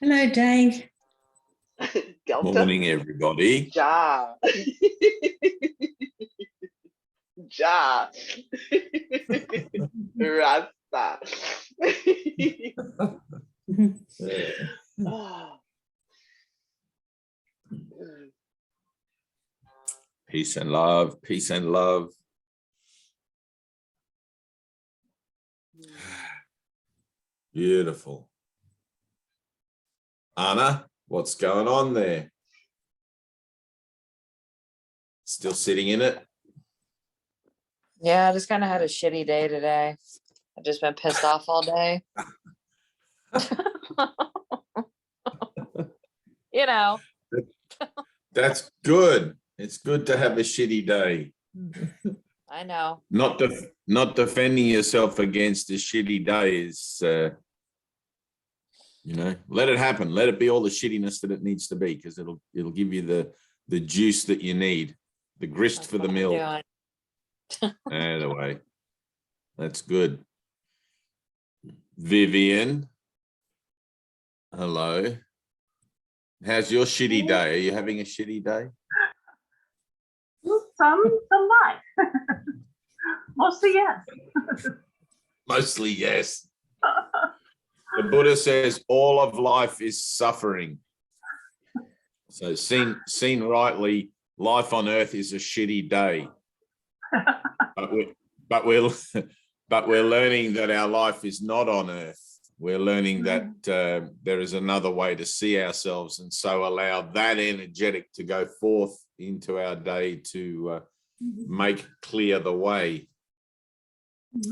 Hello, Dave. Morning, everybody. Ja. Ja. Rasta. Peace and love, peace and love. Beautiful. Anna, what's going on there? Still sitting in it? Yeah, I just kind of had a shitty day today. I've just been pissed off all day. You know. That's good. It's good to have a shitty day. I know. Not defending yourself against a shitty day is, let it happen. Let it be all the shittiness that it needs to be, because it'll give you the juice that you need, the grist for the mill. Anyway, that's good. Vivian, hello. How's your shitty day? Are you having a shitty day? Some might. Mostly yes. Mostly yes. The Buddha says all of life is suffering. So seen rightly, life on earth is a shitty day. But we're learning that our life is not on earth. We're learning that there is another way to see ourselves, and so allow that energetic to go forth into our day to make clear the way.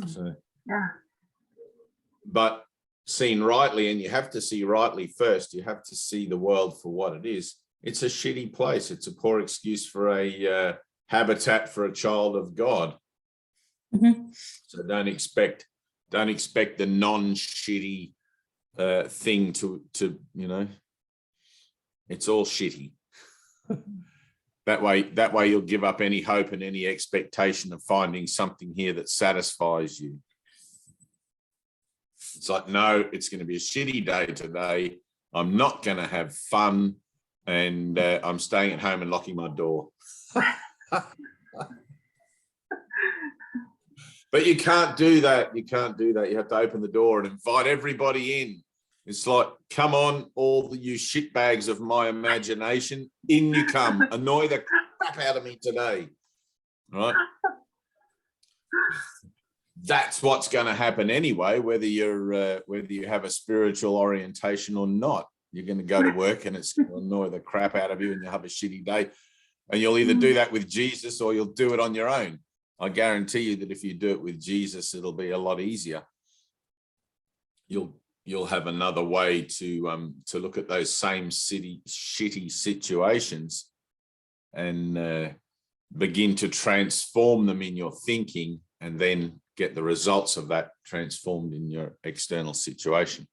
So, yeah. But seen rightly, and you have to see rightly first, you have to see the world for what it is. It's a shitty place. It's a poor excuse for a habitat for a child of God. So don't expect the non-shitty thing to it's all shitty. That way you'll give up any hope and any expectation of finding something here that satisfies you. It's like, no, it's going to be a shitty day today. I'm not going to have fun, and I'm staying at home and locking my door. But you can't do that. You can't do that. You have to open the door and invite everybody in. It's like, come on, all you shitbags of my imagination, in you come. Annoy the crap out of me today. Right? That's what's going to happen anyway, whether you have a spiritual orientation or not. You're going to go to work and it's going to annoy the crap out of you, and you'll have a shitty day. And you'll either do that with Jesus or you'll do it on your own. I guarantee you that if you do it with Jesus, it'll be a lot easier. You'll have another way to look at those same shitty situations and begin to transform them in your thinking, and then get the results of that transformed in your external situation.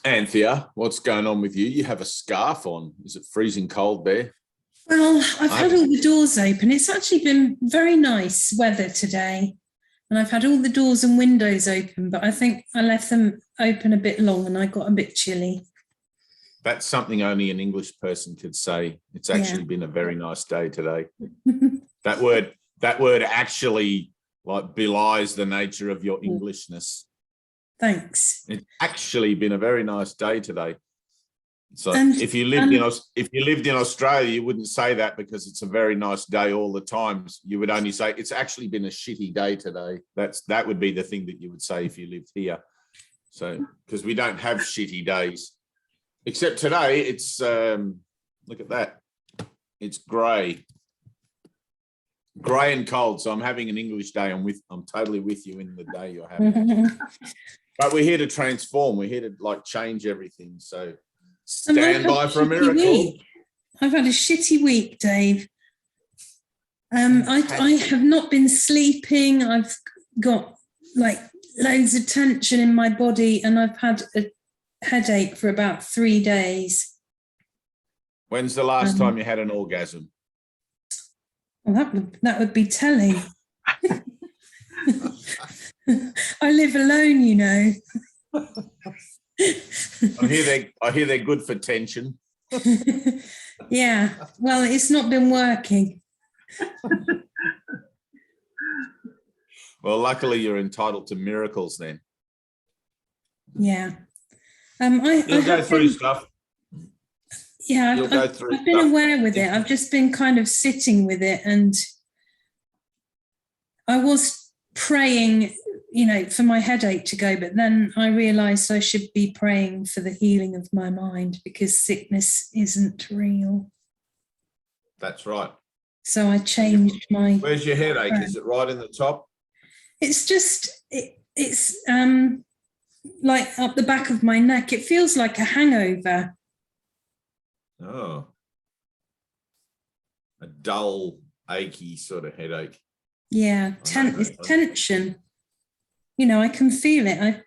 Anthea, what's going on with you? You have a scarf on. Is it freezing cold there? Well, I've had all the doors open. It's actually been very nice weather today, and I've had all the doors and windows open, but I think I left them open a bit long and I got a bit chilly. That's something only an English person could say. It's actually been a very nice day today. That word actually belies the nature of your Englishness. Thanks. It's actually been a very nice day today. So if you lived in Australia, you wouldn't say that, because it's a very nice day all the time. You would only say it's actually been a shitty day today. That would be the thing that you would say if you lived here. So because we don't have shitty days, except today. It's look at that. It's grey and cold. So I'm having an English day. I'm totally with you in the day you're having. But we're here to transform. We're here to change everything. So stand by for a miracle. I've had a shitty week, Dave. I have not been sleeping. I've got loads of tension in my body, and I've had a headache for about 3 days. When's the last time you had an orgasm? Well, that would be telling. I live alone, you know. I hear they're good for tension. Yeah, well, it's not been working. Well, luckily you're entitled to miracles then. Yeah. You'll go through stuff. Yeah, You'll go through I've been stuff. aware with it. I've just been kind of sitting with it, and I was praying, for my headache to go, but then I realised I should be praying for the healing of my mind, because sickness isn't real. That's right. So I changed my... Where's your headache? Is it right in the top? It's just, it's like up the back of my neck. It feels like a hangover. Oh. A dull, achy sort of headache. Yeah, it's tension. I can feel it.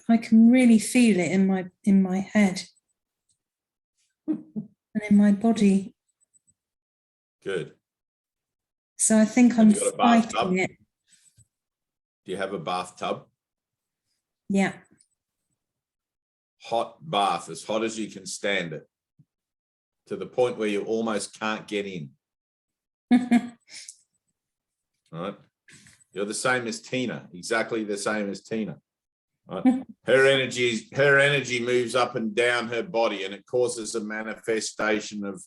I can really feel it in my head and in my body. Good. So I think I'm Have you got a bathtub? fighting it. Do you have a bathtub? Yeah. Hot bath, as hot as you can stand it, to the point where you almost can't get in. Right? You're the same as Tina, exactly the same as Tina. Right? Her energy moves up and down her body, and it causes a manifestation of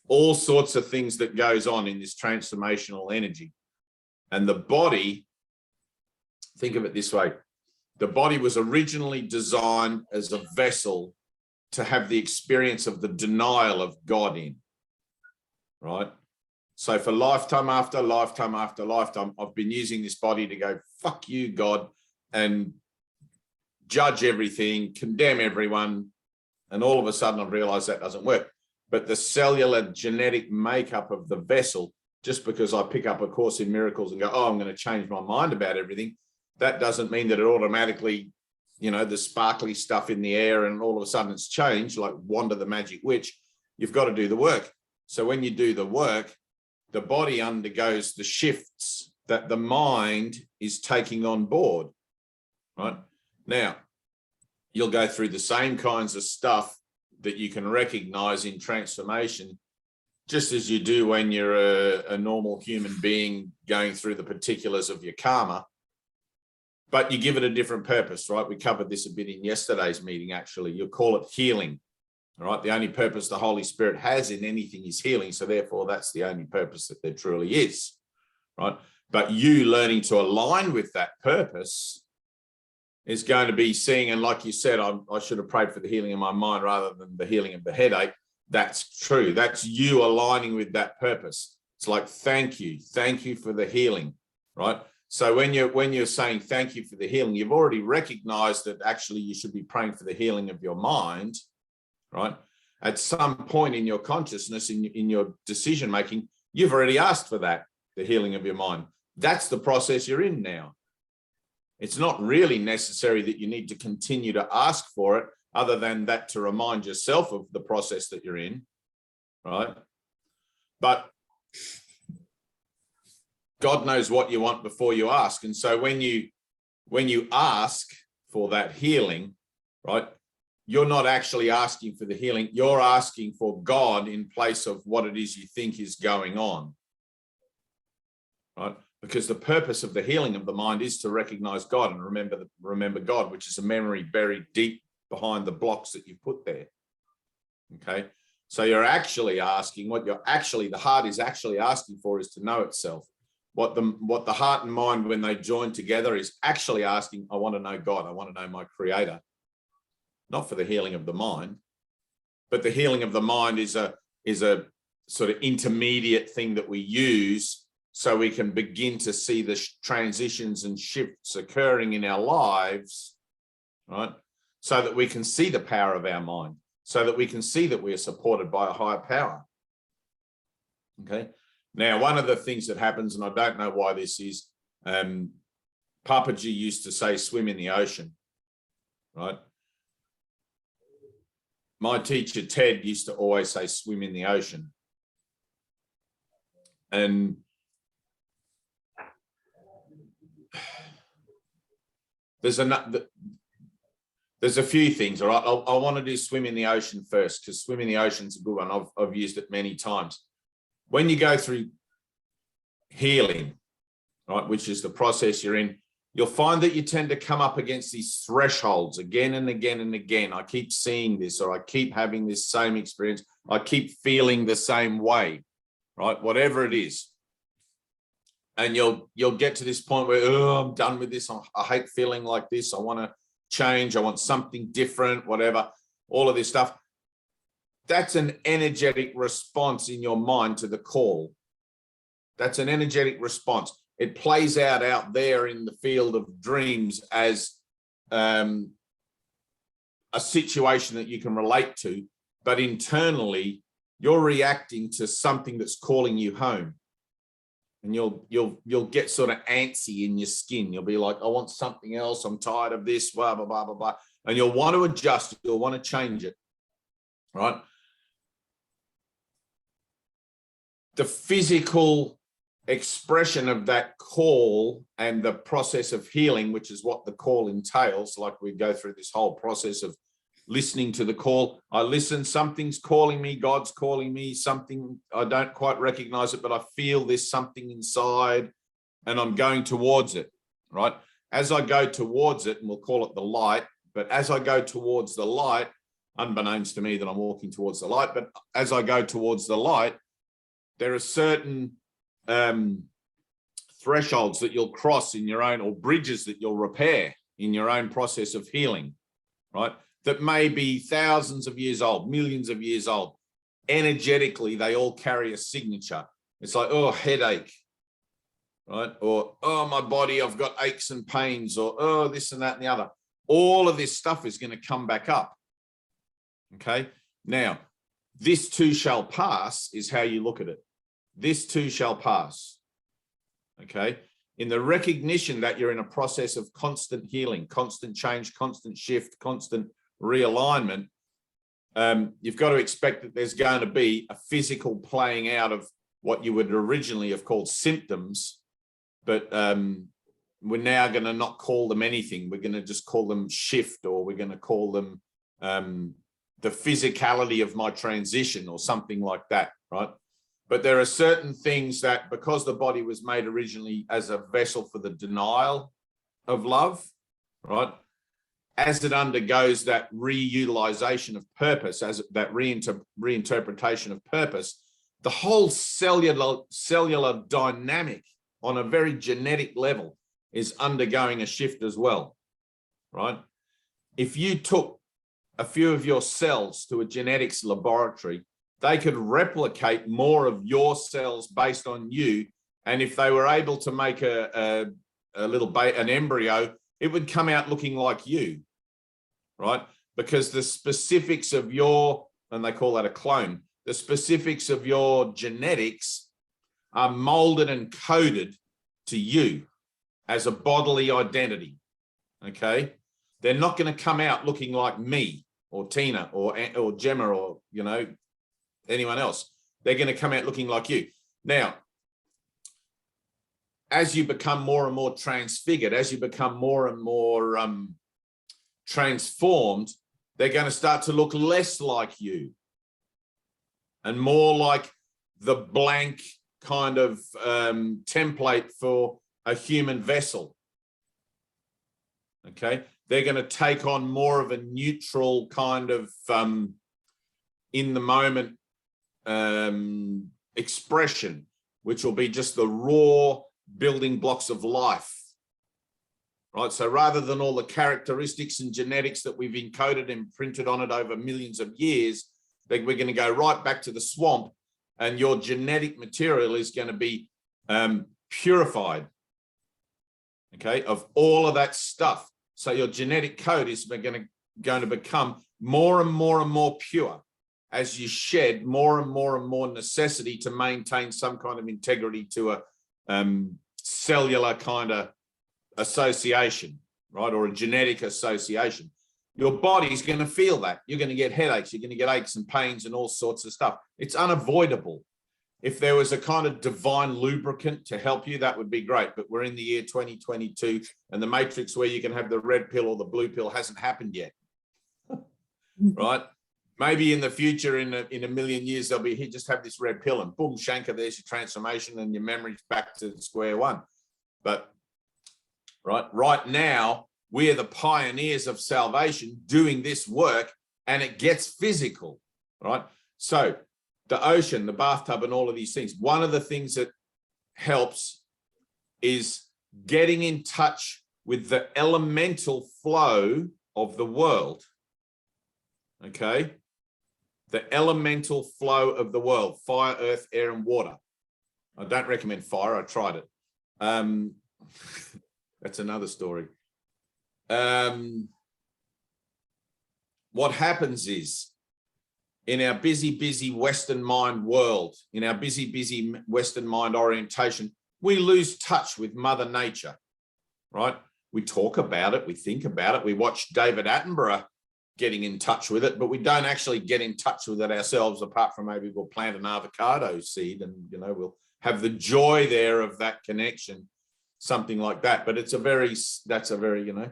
all sorts of things that goes on in this transformational energy. And the body, think of it this way, the body was originally designed as a vessel to have the experience of the denial of God in, right? So for lifetime after lifetime after lifetime, I've been using this body to go, fuck you, God, and judge everything, condemn everyone. And all of a sudden I've realized that doesn't work. But the cellular genetic makeup of the vessel, just because I pick up a Course in Miracles and go, oh, I'm going to change my mind about everything, that doesn't mean that it automatically, the sparkly stuff in the air and all of a sudden it's changed, like Wanda the Magic Witch. You've got to do the work. So when you do the work, the body undergoes the shifts that the mind is taking on board, right? Now, you'll go through the same kinds of stuff that you can recognize in transformation, just as you do when you're a normal human being going through the particulars of your karma, but you give it a different purpose, right? We covered this a bit in yesterday's meeting, actually. You'll call it healing, all right? The only purpose the Holy Spirit has in anything is healing, so therefore that's the only purpose that there truly is, right? But you learning to align with that purpose is going to be seeing, and like you said, I should have prayed for the healing of my mind rather than the healing of the headache. That's true. That's you aligning with that purpose. It's like, thank you for the healing, right? So when you're saying thank you for the healing, you've already recognized that actually you should be praying for the healing of your mind, right? At some point in your consciousness, in your decision making, you've already asked for that, the healing of your mind. That's the process you're in now. It's not really necessary that you need to continue to ask for it, other than that to remind yourself of the process that you're in, right? But God knows what you want before you ask. And so when you ask for that healing, right, you're not actually asking for the healing. You're asking for God in place of what it is you think is going on, right? Because the purpose of the healing of the mind is to recognize God and remember God, which is a memory buried deep behind the blocks that you put there. Okay. So you're actually asking the heart is actually asking for is to know itself. What the heart and mind, when they join together, is actually asking, I want to know God. I want to know my creator. Not for the healing of the mind, but the healing of the mind is a sort of intermediate thing that we use so we can begin to see the transitions and shifts occurring in our lives, right? So that we can see the power of our mind, so that we can see that we are supported by a higher power. Okay. Now, one of the things that happens, and I don't know why this is, Papaji used to say, swim in the ocean, right? My teacher, Ted, used to always say, swim in the ocean. And there's a few things, all right? I want to do swim in the ocean first, because swim in the ocean's a good one. I've used it many times. When you go through healing, right, which is the process you're in, you'll find that you tend to come up against these thresholds again and again and again. I keep seeing this, or I keep having this same experience. I keep feeling the same way, right? Whatever it is. And you'll get to this point where, oh, I'm done with this. I hate feeling like this. I want to change. I want something different, whatever, all of this stuff. That's an energetic response in your mind to the call. That's an energetic response. It plays out there in the field of dreams as a situation that you can relate to, but internally you're reacting to something that's calling you home. And you'll get sort of antsy in your skin. You'll be like, I want something else. I'm tired of this, blah, blah, blah, blah, blah. And you'll want to adjust. You'll want to change it, right? The physical expression of that call and the process of healing, which is what the call entails, like we go through this whole process of listening to the call. I listen, something's calling me, God's calling me, something, I don't quite recognize it, but I feel there's something inside and I'm going towards it, right? As I go towards it, and we'll call it the light, but as I go towards the light, unbeknownst to me that I'm walking towards the light, but as I go towards the light, there are certain thresholds that you'll cross in your own, or bridges that you'll repair in your own process of healing, right? That may be thousands of years old, millions of years old. Energetically, they all carry a signature. It's like, oh, headache, right? Or, oh, my body, I've got aches and pains, or, oh, this and that and the other. All of this stuff is going to come back up, okay? Now, this too shall pass is how you look at it. This too shall pass, okay? In the recognition that you're in a process of constant healing, constant change, constant shift, constant realignment, you've got to expect that there's going to be a physical playing out of what you would originally have called symptoms, but we're now going to not call them anything. We're going to just call them shift, or we're going to call them the physicality of my transition, or something like that, right? But there are certain things that, because the body was made originally as a vessel for the denial of love, right? As it undergoes that reutilization of purpose, as that reinterpretation of purpose, the whole cellular dynamic on a very genetic level is undergoing a shift as well, right? If you took a few of your cells to a genetics laboratory, they could replicate more of your cells based on you. And if they were able to make an embryo, it would come out looking like you, right? Because the specifics of your, and they call that a clone, the specifics of your genetics are molded and coded to you as a bodily identity, okay? They're not going to come out looking like me or Tina or Gemma or, you know, anyone else. They're going to come out looking like you. Now, as you become more and more transfigured, as you become more and more transformed, they're going to start to look less like you and more like the blank kind of template for a human vessel. Okay, they're going to take on more of a neutral kind of in the moment expression, which will be just the raw building blocks of life, right? So rather than all the characteristics and genetics that we've encoded and printed on it over millions of years, we're going to go right back to the swamp, and your genetic material is going to be purified, okay, of all of that stuff. So your genetic code is going to become more and more and more pure as you shed more and more necessity to maintain some kind of integrity to a cellular kind of association, right? Or a genetic association. Your body's going to feel that. You're going to get headaches. You're going to get aches and pains and all sorts of stuff. It's unavoidable. If there was a kind of divine lubricant to help you, that would be great. But we're in the year 2022, and the matrix where you can have the red pill or the blue pill hasn't happened yet. right? Maybe in the future, in a million years, they'll be here, just have this red pill and boom, shanker, there's your transformation and your memory's back to square one. But right now, we are the pioneers of salvation doing this work, and it gets physical, right? So the ocean, the bathtub, and all of these things, one of the things that helps is getting in touch with the elemental flow of the world, okay? The elemental flow of the world, fire, earth, air, and water. I don't recommend fire, I tried it. That's another story. What happens is, in our busy Western mind world, in our busy Western mind orientation, we lose touch with Mother Nature, right? We talk about it, we think about it, we watch David Attenborough getting in touch with it, but we don't actually get in touch with it ourselves, apart from maybe we'll plant an avocado seed and, you know, we'll have the joy there of that connection, something like that. But that's a very, you know,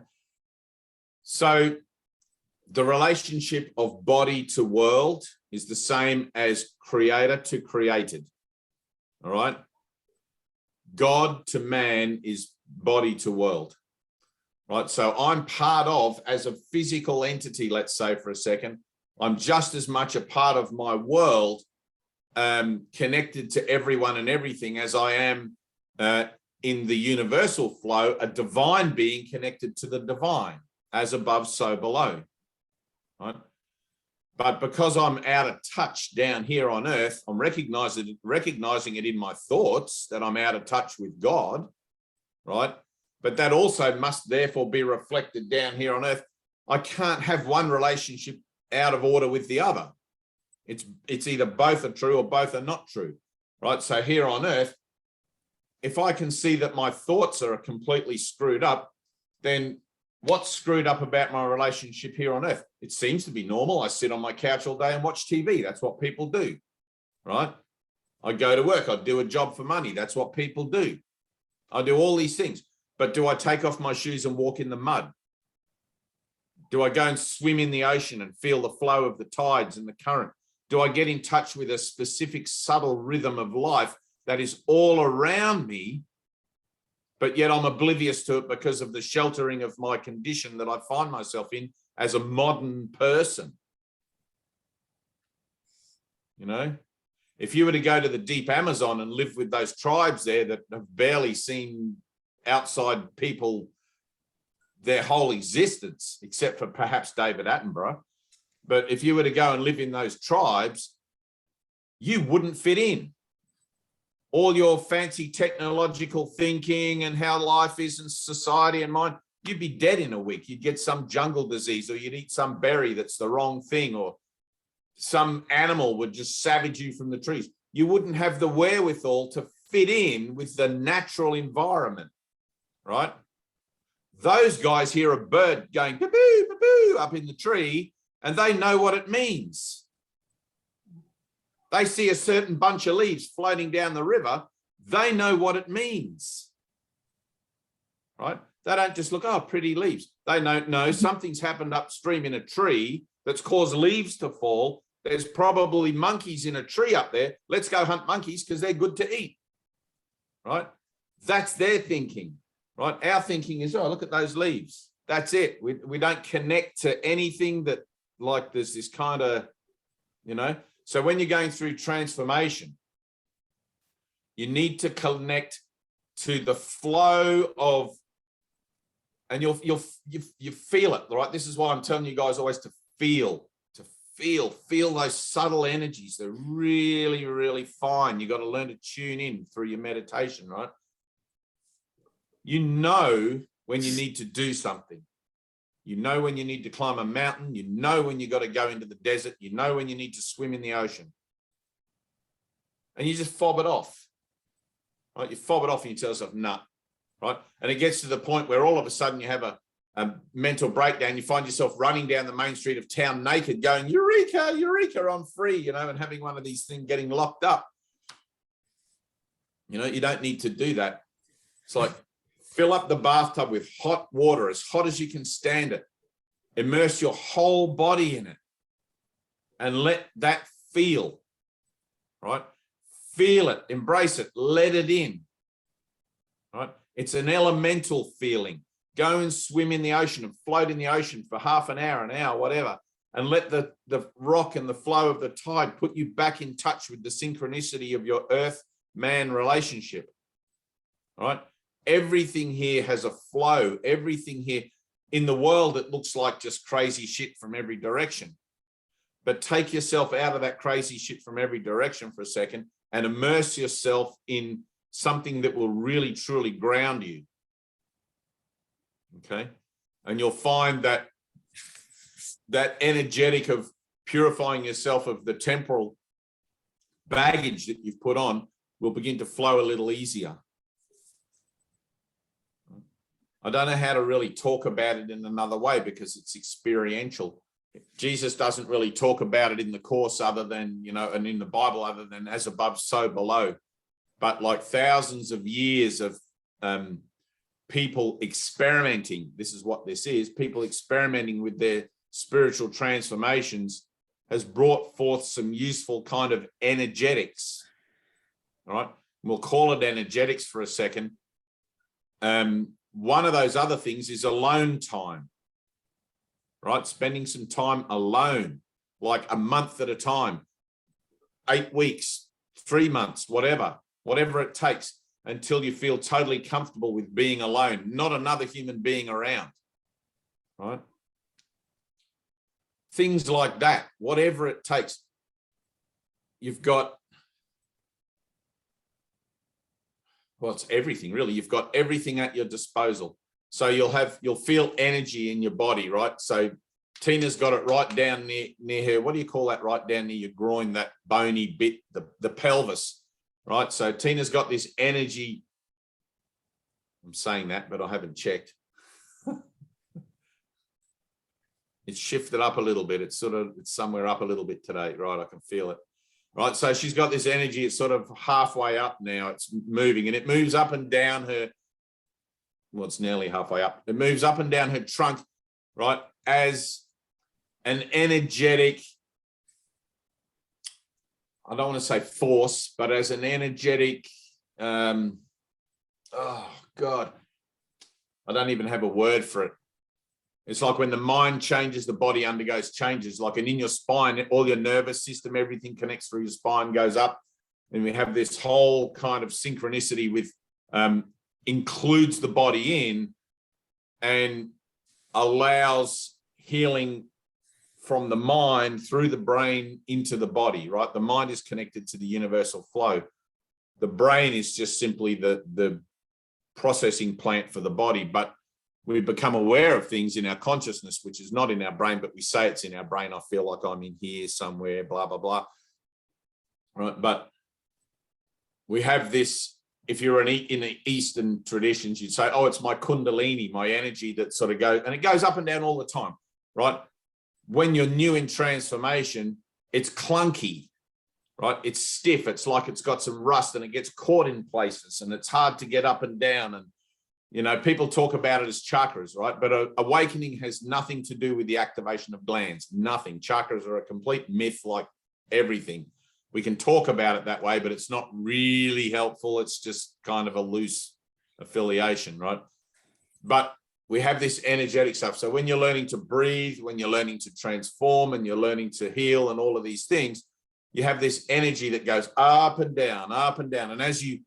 so the relationship of body to world is the same as creator to created, all right? God to man is body to world, right? So I'm part of, as a physical entity, let's say for a second, I'm just as much a part of my world, connected to everyone and everything, as I am in the universal flow, a divine being connected to the divine, as above, so below, right? But because I'm out of touch down here on earth, I'm recognizing it in my thoughts that I'm out of touch with God, right? But that also must therefore be reflected down here on earth. I can't have one relationship out of order with the other. It's either both are true or both are not true, right? So here on earth, if I can see that my thoughts are completely screwed up, then what's screwed up about my relationship here on earth? It seems to be normal. I sit on my couch all day and watch TV. That's what people do, right? I go to work. I do a job for money. That's what people do. I do all these things. But do I take off my shoes and walk in the mud? Do I go and swim in the ocean and feel the flow of the tides and the current? Do I get in touch with a specific subtle rhythm of life that is all around me, but yet I'm oblivious to it because of the sheltering of my condition that I find myself in as a modern person? You know, if you were to go to the deep Amazon and live with those tribes there that have barely seen outside people their whole existence, except for perhaps David Attenborough, but if you were to go and live in those tribes, you wouldn't fit in. All your fancy technological thinking and how life is in society and mind, you'd be dead in a week. You'd get some jungle disease, or you'd eat some berry that's the wrong thing, or some animal would just savage you from the trees. You wouldn't have the wherewithal to fit in with the natural environment, right? Those guys hear a bird going ba-boo, ba-boo up in the tree, and they know what it means. They see a certain bunch of leaves floating down the river. They know what it means, right? They don't just look, oh, pretty leaves. They know something's happened upstream in a tree that's caused leaves to fall. There's probably monkeys in a tree up there. Let's go hunt monkeys because they're good to eat, right? That's their thinking, right? Our thinking is, oh, look at those leaves. That's it. We don't connect to anything that, like, there's this kind of, you know. So when you're going through transformation, you need to connect to the flow of, and you'll feel it, right? This is why I'm telling you guys always to feel those subtle energies. They're really, really fine. You've got to learn to tune in through your meditation, right? You know when you need to do something. You know when you need to climb a mountain. You know when you got to go into the desert. You know when you need to swim in the ocean. And you just fob it off, right? You fob it off and you tell yourself, nah, right? And it gets to the point where all of a sudden you have a mental breakdown. You find yourself running down the main street of town naked going, eureka, eureka, I'm free, you know, and having one of these things getting locked up. You know, you don't need to do that. It's like, fill up the bathtub with hot water, as hot as you can stand it. Immerse your whole body in it. and let that feel, right? Feel it, embrace it, let it in, right? It's an elemental feeling. Go and swim in the ocean and float in the ocean for half an hour, whatever, and let the rock and the flow of the tide put you back in touch with the synchronicity of your earth-man relationship, right? Everything here has a flow. Everything here in the world, it looks like just crazy shit from every direction. But take yourself out of that crazy shit from every direction for a second and immerse yourself in something that will really, truly ground you. Okay? And you'll find that that energetic of purifying yourself of the temporal baggage that you've put on will begin to flow a little easier. I don't know how to really talk about it in another way because it's experiential. Jesus doesn't really talk about it in the Course other than, you know, and in the Bible other than as above, so below. But like thousands of years of people experimenting, this is what this is, people experimenting with their spiritual transformations has brought forth some useful kind of energetics. All right, we'll call it energetics for a second. One of those other things is alone time, right? Spending some time alone, like a month at a time, 8 weeks, 3 months, whatever it takes until you feel totally comfortable with being alone, not another human being around, right? Things like that, whatever it takes. You've got, well, it's everything really. You've got everything at your disposal. So you'll feel energy in your body, right? So Tina's got it right down near her. What do you call that? Right down near your groin, that bony bit, the pelvis, right? So Tina's got this energy. I'm saying that, but I haven't checked. It's shifted up a little bit. It's somewhere up a little bit today, right? I can feel it. Right, so she's got this energy. It's sort of halfway up now. It's moving, and it moves up and down her. Well, it's nearly halfway up. It moves up and down her trunk, right, as an energetic, I don't want to say force, but as an energetic, oh God, I don't even have a word for it. It's like when the mind changes, the body undergoes changes. Like, and in your spine, all your nervous system, everything connects through your spine, goes up. And we have this whole kind of synchronicity with, includes the body in and allows healing from the mind through the brain into the body, right? The mind is connected to the universal flow. The brain is just simply the processing plant for the body, but we become aware of things in our consciousness, which is not in our brain, but we say it's in our brain. I feel like I'm in here somewhere, blah, blah, blah. Right. But we have this, if you're in the Eastern traditions, you'd say, oh, it's my kundalini, my energy that sort of goes, and it goes up and down all the time, right? When you're new in transformation, it's clunky, right? It's stiff. It's like it's got some rust and it gets caught in places and it's hard to get up and down. And you know, people talk about it as chakras, right? But awakening has nothing to do with the activation of glands, nothing. Chakras are a complete myth, like everything. We can talk about it that way, but it's not really helpful. It's just kind of a loose affiliation, right? But we have this energetic stuff. So when you're learning to breathe, when you're learning to transform and you're learning to heal and all of these things, you have this energy that goes up and down, up and down. And as you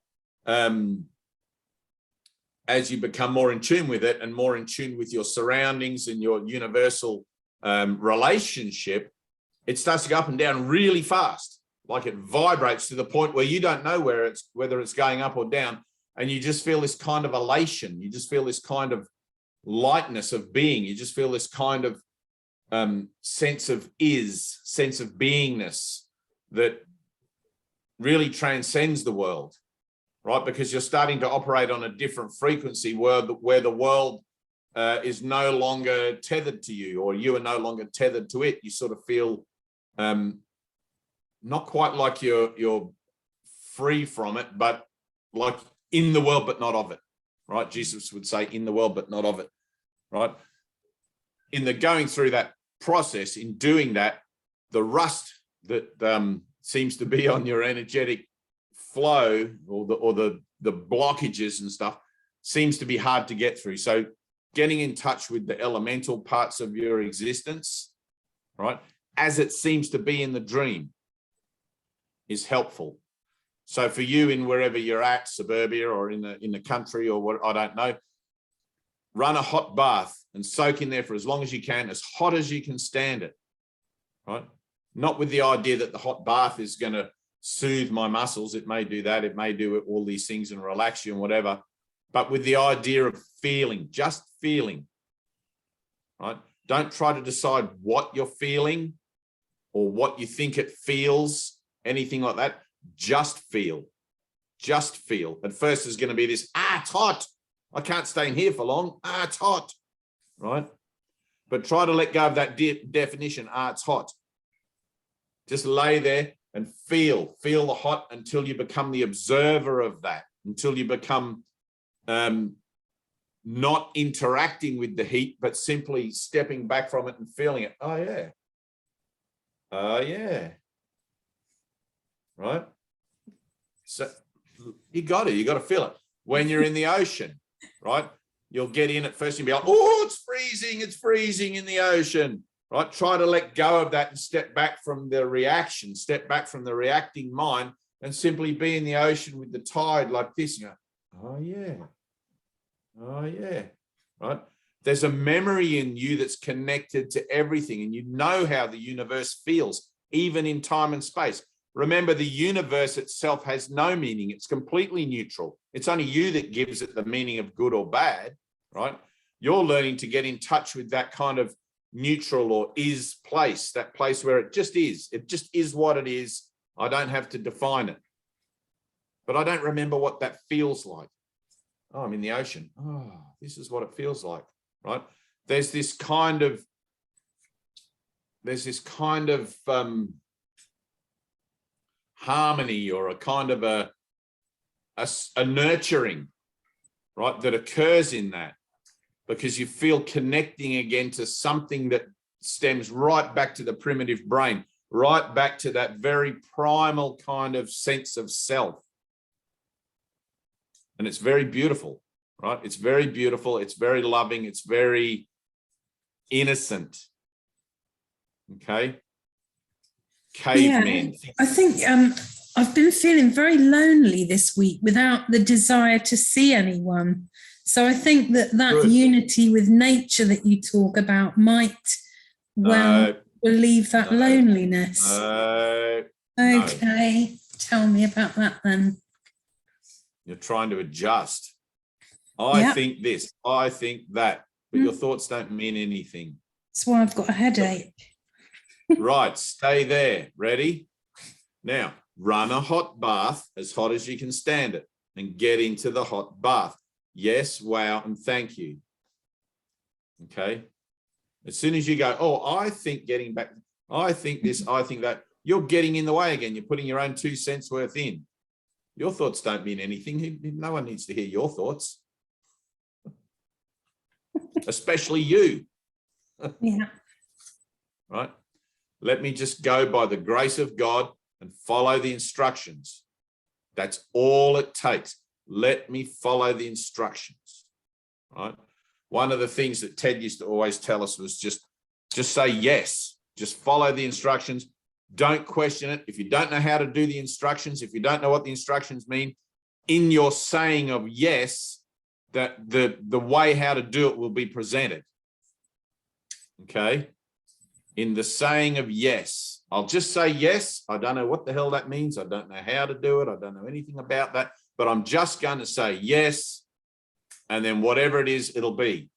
become more in tune with it and more in tune with your surroundings and your universal relationship, it starts to go up and down really fast. Like it vibrates to the point where you don't know whether it's going up or down. And you just feel this kind of elation. You just feel this kind of lightness of being. You just feel this kind of sense of beingness that really transcends the world. Right, because you're starting to operate on a different frequency where the world is no longer tethered to you, or you are no longer tethered to it. You sort of feel not quite like you're free from it, but like in the world, but not of it. Right? Jesus would say, in the world, but not of it. Right? In the going through that process, in doing that, the rust that seems to be on your energetic flow, or the blockages and stuff, seems to be hard to get through. So getting in touch with the elemental parts of your existence, right, as it seems to be in the dream, is helpful. So for you, in wherever you're at, suburbia or in the country or what, I don't know, run a hot bath and soak in there for as long as you can, as hot as you can stand it, right? Not with the idea that the hot bath is going to soothe my muscles. It may do that. It may do all these things and relax you and whatever, but with the idea of feeling, just feeling, right? Don't try to decide what you're feeling or what you think it feels, anything like that. Just feel. Just feel. At first there's going to be this, it's hot. I can't stay in here for long. It's hot, right? But try to let go of that definition, it's hot. Just lay there and feel the hot until you become the observer of that, until you become not interacting with the heat, but simply stepping back from it and feeling it. Oh, yeah. Oh, yeah. Right? So you got to feel it. When you're in the ocean, right? You'll get in at first and be like, oh, it's freezing in the ocean, right? Try to let go of that and step back from the reaction, step back from the reacting mind, and simply be in the ocean with the tide like this. You go, oh yeah, right? There's a memory in you that's connected to everything, and you know how the universe feels, even in time and space. Remember, the universe itself has no meaning. It's completely neutral. It's only you that gives it the meaning of good or bad, right? You're learning to get in touch with that kind of neutral or is place, that place where it just is. It just is what it is. I don't have to define it. But I don't remember what that feels like. Oh, I'm in the ocean. Oh, this is what it feels like, right? There's this kind of harmony, or a kind of a nurturing, right, that occurs in that, because you feel connecting again to something that stems right back to the primitive brain, right back to that very primal kind of sense of self. And it's very beautiful, right? It's very beautiful. It's very loving. It's very innocent. Okay. Cavemen. Yeah, I think I've been feeling very lonely this week without the desire to see anyone. So I think that Good. Unity with nature that you talk about might relieve that loneliness. Okay, tell me about that then. You're trying to adjust. I think this, I think that, but your thoughts don't mean anything. That's why I've got a headache. Right, stay there. Ready? Now, run a hot bath as hot as you can stand it and get into the hot bath. Yes, wow, and thank you. Okay? As soon as you go, oh, I think getting back, I think this, I think that, you're getting in the way again. You're putting your own 2 cents worth in. Your thoughts don't mean anything. No one needs to hear your thoughts. Especially you. Yeah. Right? Let me just go by the grace of God and follow the instructions. That's all it takes. Let me follow the instructions. Right? One of the things that Ted used to always tell us was just say yes. Just follow the instructions. Don't question it. If you don't know how to do the instructions, if you don't know what the instructions mean, in your saying of yes, that the way how to do it will be presented. Okay? In the saying of yes, I'll just say yes. I don't know what the hell that means. I don't know how to do it. I don't know anything about that, but I'm just going to say yes. And then whatever it is, it'll be,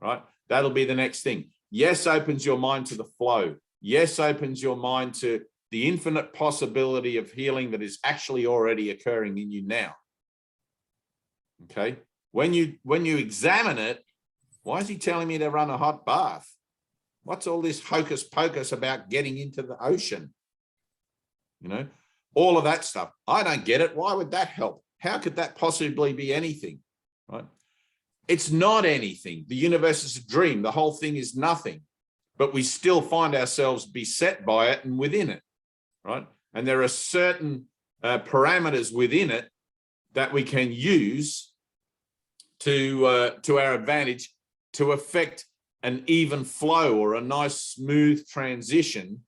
right? That'll be the next thing. Yes opens your mind to the flow. Yes opens your mind to the infinite possibility of healing that is actually already occurring in you now. Okay? When you examine it, why is he telling me to run a hot bath? What's all this hocus pocus about getting into the ocean? You know, all of that stuff. I don't get it. Why would that help? How could that possibly be anything? Right? It's not anything. The universe is a dream. The whole thing is nothing. but we still find ourselves beset by it and within it, right? And there are certain parameters within it that we can use to our advantage to affect an even flow or a nice smooth transition,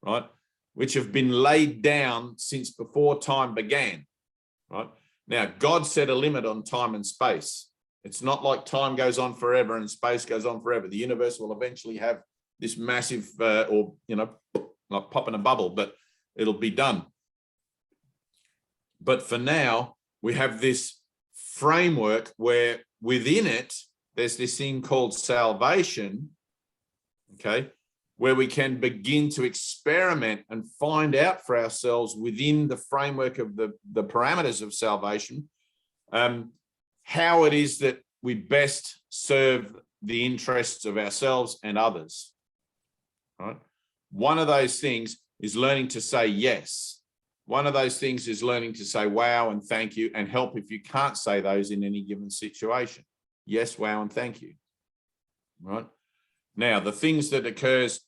right? Which have been laid down since before time began, right? Now, God set a limit on time and space. It's not like time goes on forever and space goes on forever. The universe will eventually have this massive, or, you know, like popping a bubble, but it'll be done. But for now, we have this framework where within it, there's this thing called salvation, okay, where we can begin to experiment and find out for ourselves within the framework of the parameters of salvation, how it is that we best serve the interests of ourselves and others, right? One of those things is learning to say yes. One of those things is learning to say wow and thank you, and help if you can't say those in any given situation. Yes, wow, and thank you, right? Now, the things that occurs,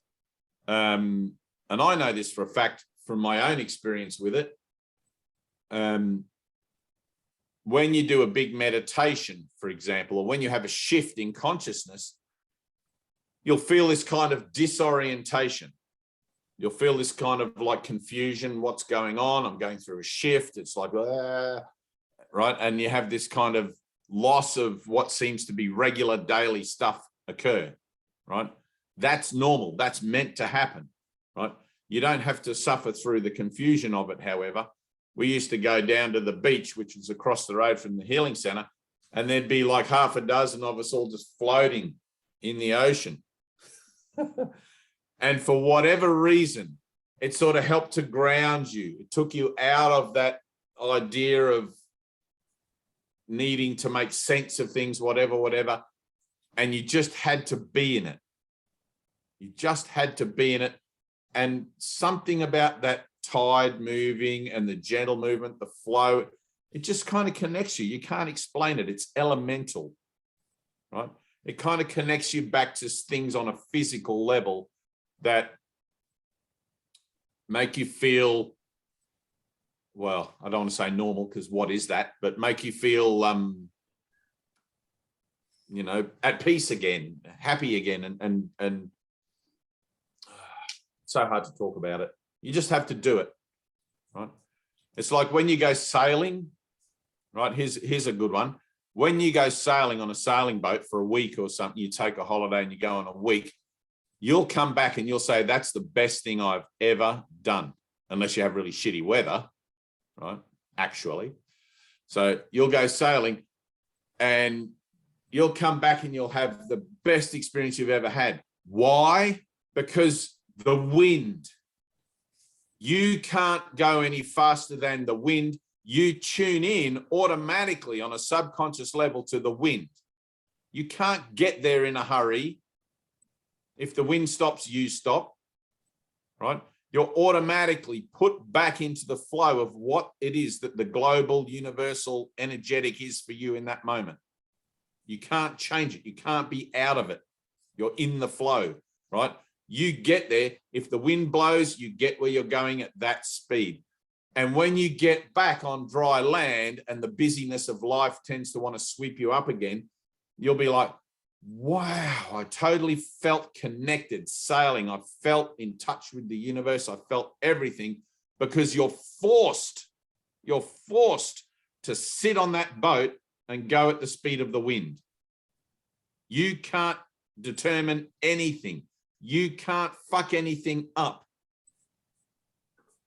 and I know this for a fact from my own experience with it, when you do a big meditation, for example, or when you have a shift in consciousness, you'll feel this kind of disorientation. You'll feel this kind of like confusion. What's going on? I'm going through a shift. It's like, right? And you have this kind of loss of what seems to be regular daily stuff occur, right? That's normal. That's meant to happen, right? You don't have to suffer through the confusion of it, however. We used to go down to the beach, which was across the road from the healing center, and there'd be like half a dozen of us all just floating in the ocean. And for whatever reason, it sort of helped to ground you. It took you out of that idea of needing to make sense of things, whatever, and you just had to be in it. You just had to be in it. And something about that tide moving and the gentle movement, the flow, it just kind of connects you. You can't explain it. It's elemental, right? It kind of connects you back to things on a physical level that make you feel, well, I don't want to say normal, because what is that? But make you feel, you know, at peace again, happy again, and so hard to talk about it. You just have to do it, right? It's like when you go sailing, right? Here's a good one. When you go sailing on a sailing boat for a week or something, you take a holiday and you go on a week, you'll come back and you'll say, that's the best thing I've ever done, unless you have really shitty weather, right? Actually. So you'll go sailing and you'll come back and you'll have the best experience you've ever had. Why? Because the wind, you can't go any faster than the wind. You tune in automatically on a subconscious level to the wind. You can't get there in a hurry. If the wind stops, you stop, right? You're automatically put back into the flow of what it is that the global, universal, energetic is for you in that moment. You can't change it. You can't be out of it. You're in the flow, right? You get there. If the wind blows, you get where you're going at that speed. And when you get back on dry land and the busyness of life tends to want to sweep you up again, you'll be like, wow, I totally felt connected sailing. I felt in touch with the universe. I felt everything, because you're forced to sit on that boat and go at the speed of the wind. You can't determine anything. You can't fuck anything up,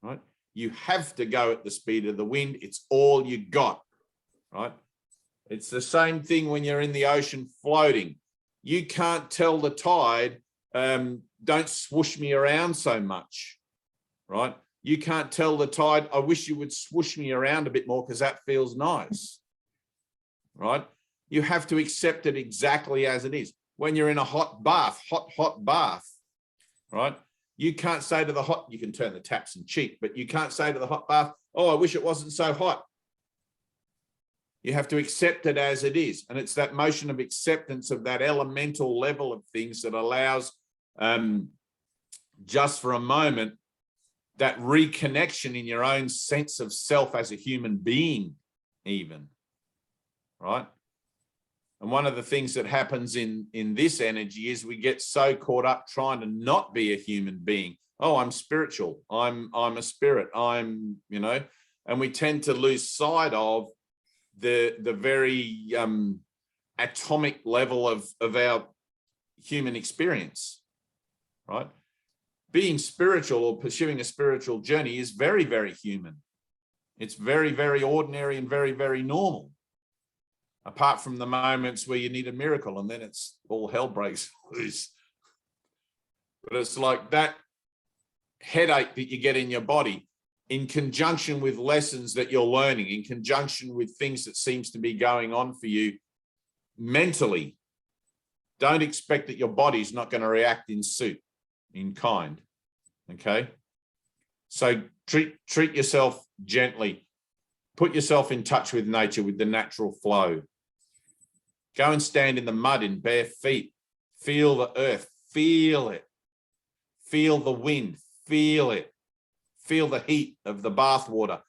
right? You have to go at the speed of the wind. It's all you got, right? It's the same thing when you're in the ocean floating. You can't tell the tide, don't swoosh me around so much, right? You can't tell the tide, I wish you would swoosh me around a bit more because that feels nice, right? You have to accept it exactly as it is. When you're in a hot bath, hot bath, right? You can't say to the hot, you can turn the taps and cheat, but you can't say to the hot bath, oh, I wish it wasn't so hot. You have to accept it as it is. And it's that motion of acceptance of that elemental level of things that allows just for a moment, that reconnection in your own sense of self as a human being, even, right? And one of the things that happens in this energy is we get so caught up trying to not be a human being. Oh, I'm spiritual. I'm a spirit. I'm, you know, and we tend to lose sight of the very atomic level of our human experience, right? Being spiritual or pursuing a spiritual journey is very, very human. It's very, very ordinary and very, very normal. Apart from the moments where you need a miracle and then it's all hell breaks loose. But it's like that headache that you get in your body in conjunction with lessons that you're learning, in conjunction with things that seems to be going on for you mentally. Don't expect that your body's not going to react in suit, in kind. Okay? So treat yourself gently. Put yourself in touch with nature, with the natural flow. Go and stand in the mud in bare feet. Feel the earth. Feel it. Feel the wind. Feel it. Feel the heat of the bath water.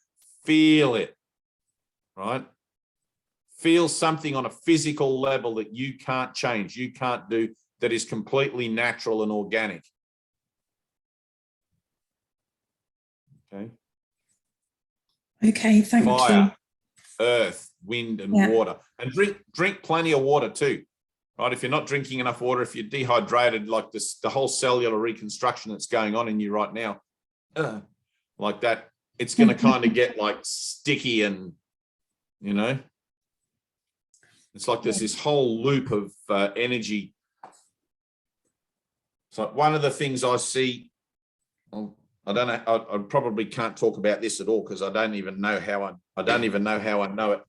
Feel it. Right? Feel something on a physical level that you can't change, you can't do, that is completely natural and organic. Okay. Okay, thank Fire, you. earth, wind, and water. And drink plenty of water too. Right? If you're not drinking enough water, if you're dehydrated, like this, the whole cellular reconstruction that's going on in you right now, like that, it's going to kind of get like sticky and, you know, it's like there's this whole loop of energy. So one of the things I see, well, I don't know, I probably can't talk about this at all because I don't even know how I know it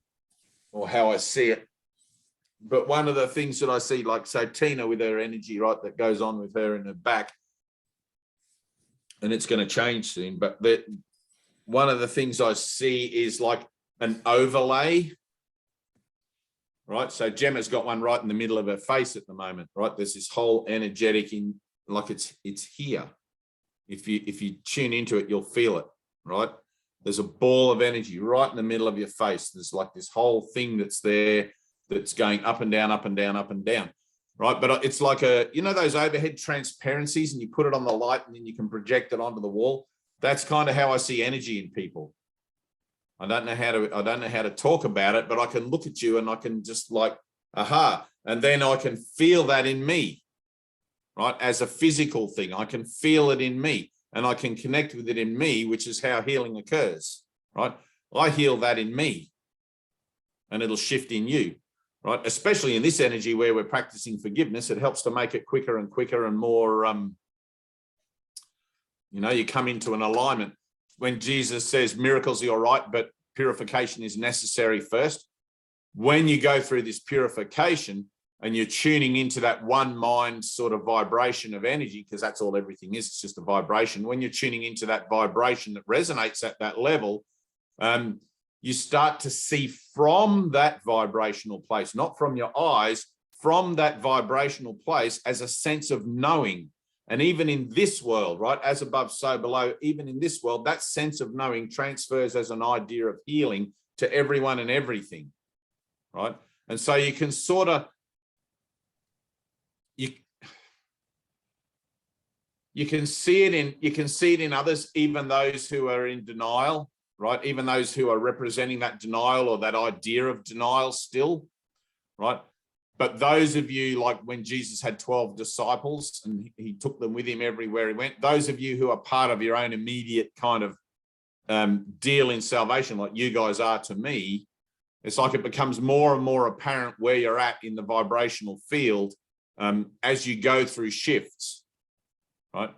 or how I see it. But one of the things that I see, like, so Tina with her energy, right, that goes on with her in her back, and it's going to change soon. But one of the things I see is like an overlay, right? So Gemma's got one right in the middle of her face at the moment, right? There's this whole energetic in, like it's here. If you tune into it, you'll feel it, right? There's a ball of energy right in the middle of your face. There's like this whole thing that's there that's going up and down, up and down, up and down, right? But it's like a, you know, those overhead transparencies, and you put it on the light and then you can project it onto the wall. That's kind of how I see energy in people. I don't know how to talk about it, but I can look at you and I can just like, aha, and then I can feel that in me, right? As a physical thing, I can feel it in me and I can connect with it in me, which is how healing occurs, right? I heal that in me and it'll shift in you, right? Especially in this energy where we're practicing forgiveness, it helps to make it quicker and quicker and more, you know, you come into an alignment. When Jesus says miracles are all right, but purification is necessary first. When you go through this purification and you're tuning into that one mind sort of vibration of energy, because that's all everything is, it's just a vibration. When you're tuning into that vibration that resonates at that level, you start to see from that vibrational place, not from your eyes, from that vibrational place as a sense of knowing. And even in this world, right, as above, so below, even in this world, that sense of knowing transfers as an idea of healing to everyone and everything, right? And so you can sort of, you can see it in others, even those who are in denial, right? Even those who are representing that denial or that idea of denial still, right? But those of you, like when Jesus had 12 disciples and he took them with him everywhere he went, those of you who are part of your own immediate kind of deal in salvation, like you guys are to me, it's like it becomes more and more apparent where you're at in the vibrational field as you go through shifts, right?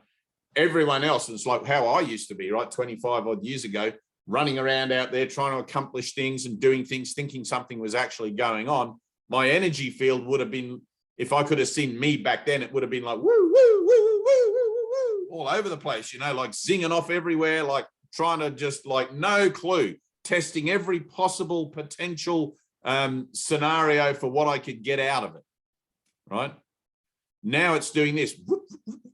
Everyone else, it's like how I used to be, right? 25 odd years ago, running around out there trying to accomplish things and doing things, thinking something was actually going on. My energy field would have been, if I could have seen me back then, it would have been like, woo, woo, woo, woo, woo, woo, woo, all over the place, you know, like zinging off everywhere, like trying to just like no clue, testing every possible potential scenario for what I could get out of it, right? Now it's doing this, whoop, whoop, whoop,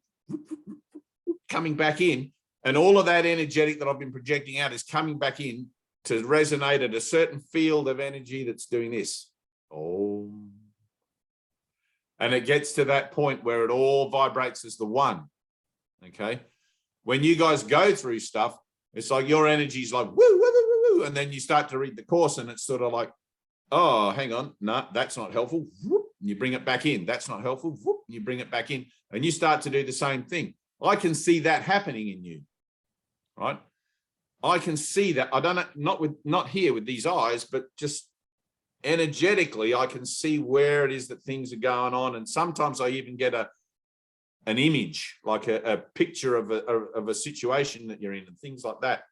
coming back in. And all of that energetic that I've been projecting out is coming back in to resonate at a certain field of energy that's doing this. Oh. And it gets to that point where it all vibrates as the one. Okay. When you guys go through stuff, it's like your energy is like, woo, woo, woo, woo, woo. And then you start to read the course and it's sort of like, oh, hang on. No, that's not helpful. Whoop, and you bring it back in. That's not helpful. Whoop, and you bring it back in. And you start to do the same thing. I can see that happening in you. Right? I can see that. I don't know, not here with these eyes, but just energetically, I can see where it is that things are going on. And sometimes I even get an image, like a picture of a situation that you're in and things like that.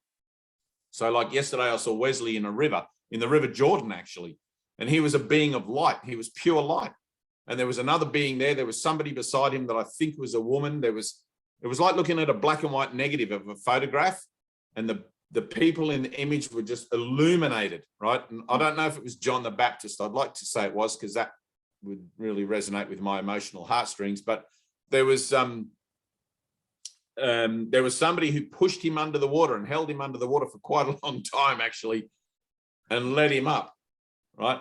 So like yesterday, I saw Wesley in the River Jordan, actually. And he was a being of light. He was pure light. And there was another being there. There was somebody beside him that I think was a woman. It was like looking at a black and white negative of a photograph, and the people in the image were just illuminated, right? And I don't know if it was John the Baptist. I'd like to say it was, because that would really resonate with my emotional heartstrings. But there was somebody who pushed him under the water and held him under the water for quite a long time, actually, and let him up, right?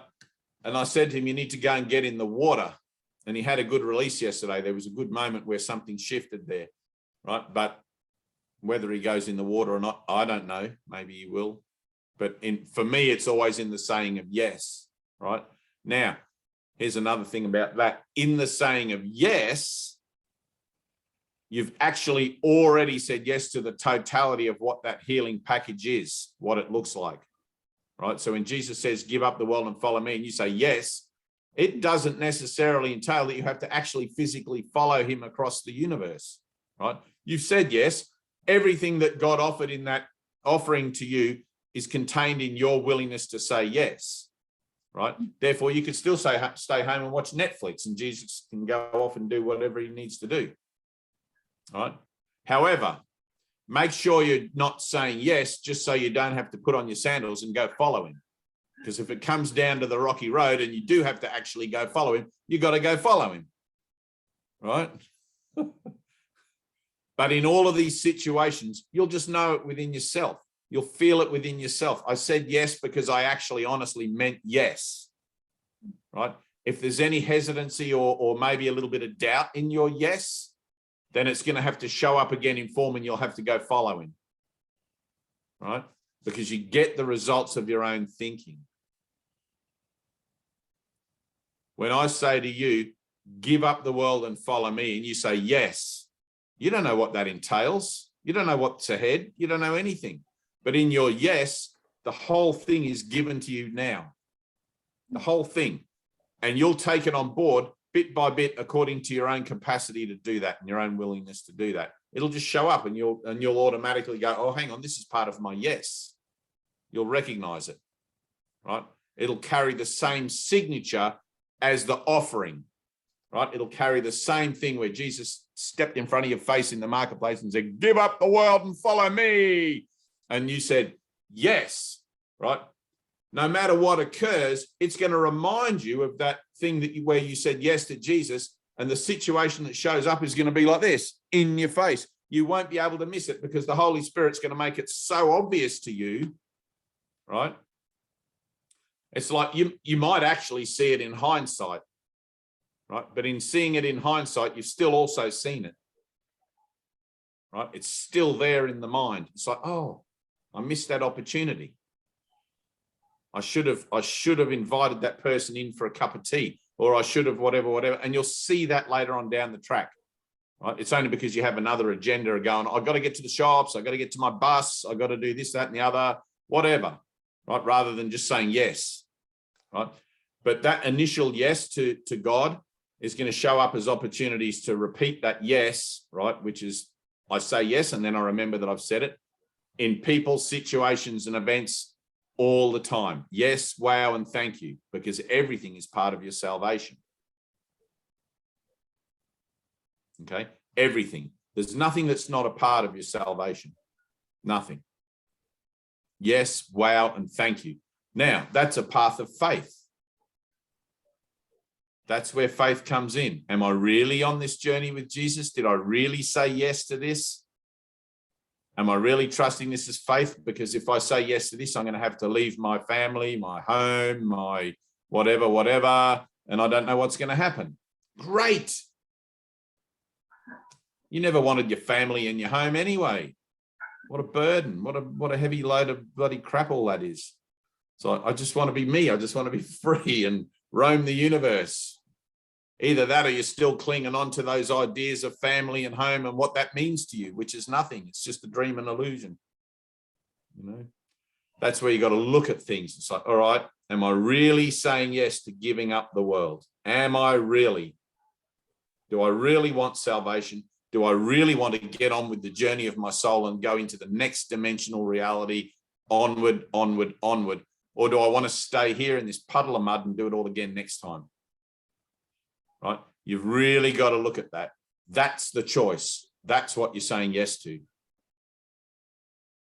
And I said to him, you need to go and get in the water. And he had a good release yesterday. There was a good moment where something shifted there. Right, but whether he goes in the water or not, I don't know. Maybe he will. But for me, it's always in the saying of yes. Right now, here's another thing about that. In the saying of yes, you've actually already said yes to the totality of what that healing package is, what it looks like. Right. So when Jesus says, "Give up the world and follow me," and you say yes, it doesn't necessarily entail that you have to actually physically follow him across the universe. Right? You've said yes. Everything that God offered in that offering to you is contained in your willingness to say yes. Right? Therefore, you could still say stay home and watch Netflix, and Jesus can go off and do whatever he needs to do. Right? However, make sure you're not saying yes just so you don't have to put on your sandals and go follow him. Because if it comes down to the rocky road and you do have to actually go follow him, you got to go follow him. Right? But in all of these situations, you'll just know it within yourself. You'll feel it within yourself. I said yes because I actually honestly meant yes, right? If there's any hesitancy or maybe a little bit of doubt in your yes, then it's going to have to show up again in form and you'll have to go follow him, right? Because you get the results of your own thinking. When I say to you, give up the world and follow me, and you say yes, you don't know what that entails. You don't know what's ahead. You don't know anything. But in your yes, the whole thing is given to you now. The whole thing. And you'll take it on board bit by bit according to your own capacity to do that and your own willingness to do that. It'll just show up and you'll automatically go, oh, hang on, this is part of my yes. You'll recognize it, right? It'll carry the same signature as the offering, right? It'll carry the same thing where Jesus stepped in front of your face in the marketplace and said, give up the world and follow me. And you said, yes, right? No matter what occurs, it's going to remind you of that thing where you said yes to Jesus, and the situation that shows up is going to be like this in your face. You won't be able to miss it because the Holy Spirit's going to make it so obvious to you, right? It's like you might actually see it in hindsight, right? But in seeing it in hindsight, you've still also seen it, right? It's still there in the mind. It's like, oh, I missed that opportunity. I should have invited that person in for a cup of tea, or I should have whatever. And you'll see that later on down the track, right? It's only because you have another agenda going, I've got to get to the shops, I've got to get to my bus, I've got to do this, that, and the other, whatever, right? Rather than just saying yes, right? But that initial yes to God is going to show up as opportunities to repeat that yes, right? Which is, I say yes, and then I remember that I've said it in people, situations, and events all the time. Yes, wow, and thank you, because everything is part of your salvation. Okay, everything. There's nothing that's not a part of your salvation. Nothing. Yes, wow, and thank you. Now, that's a path of faith. That's where faith comes in. Am I really on this journey with Jesus? Did I really say yes to this? Am I really trusting this as faith? Because if I say yes to this, I'm going to have to leave my family, my home, my whatever, and I don't know what's going to happen. Great. You never wanted your family and your home anyway. What a burden. What a heavy load of bloody crap all that is. So I just want to be me. I just want to be free and roam the universe. Either that or you're still clinging on to those ideas of family and home and what that means to you, which is nothing. It's just a dream and illusion. You know, that's where you got to look at things. It's like, all right, am I really saying yes to giving up the world? Am I really? Do I really want salvation? Do I really want to get on with the journey of my soul and go into the next dimensional reality, onward, onward, onward? Or do I want to stay here in this puddle of mud and do it all again next time? Right? You've really got to look at that. That's the choice. That's what you're saying yes to.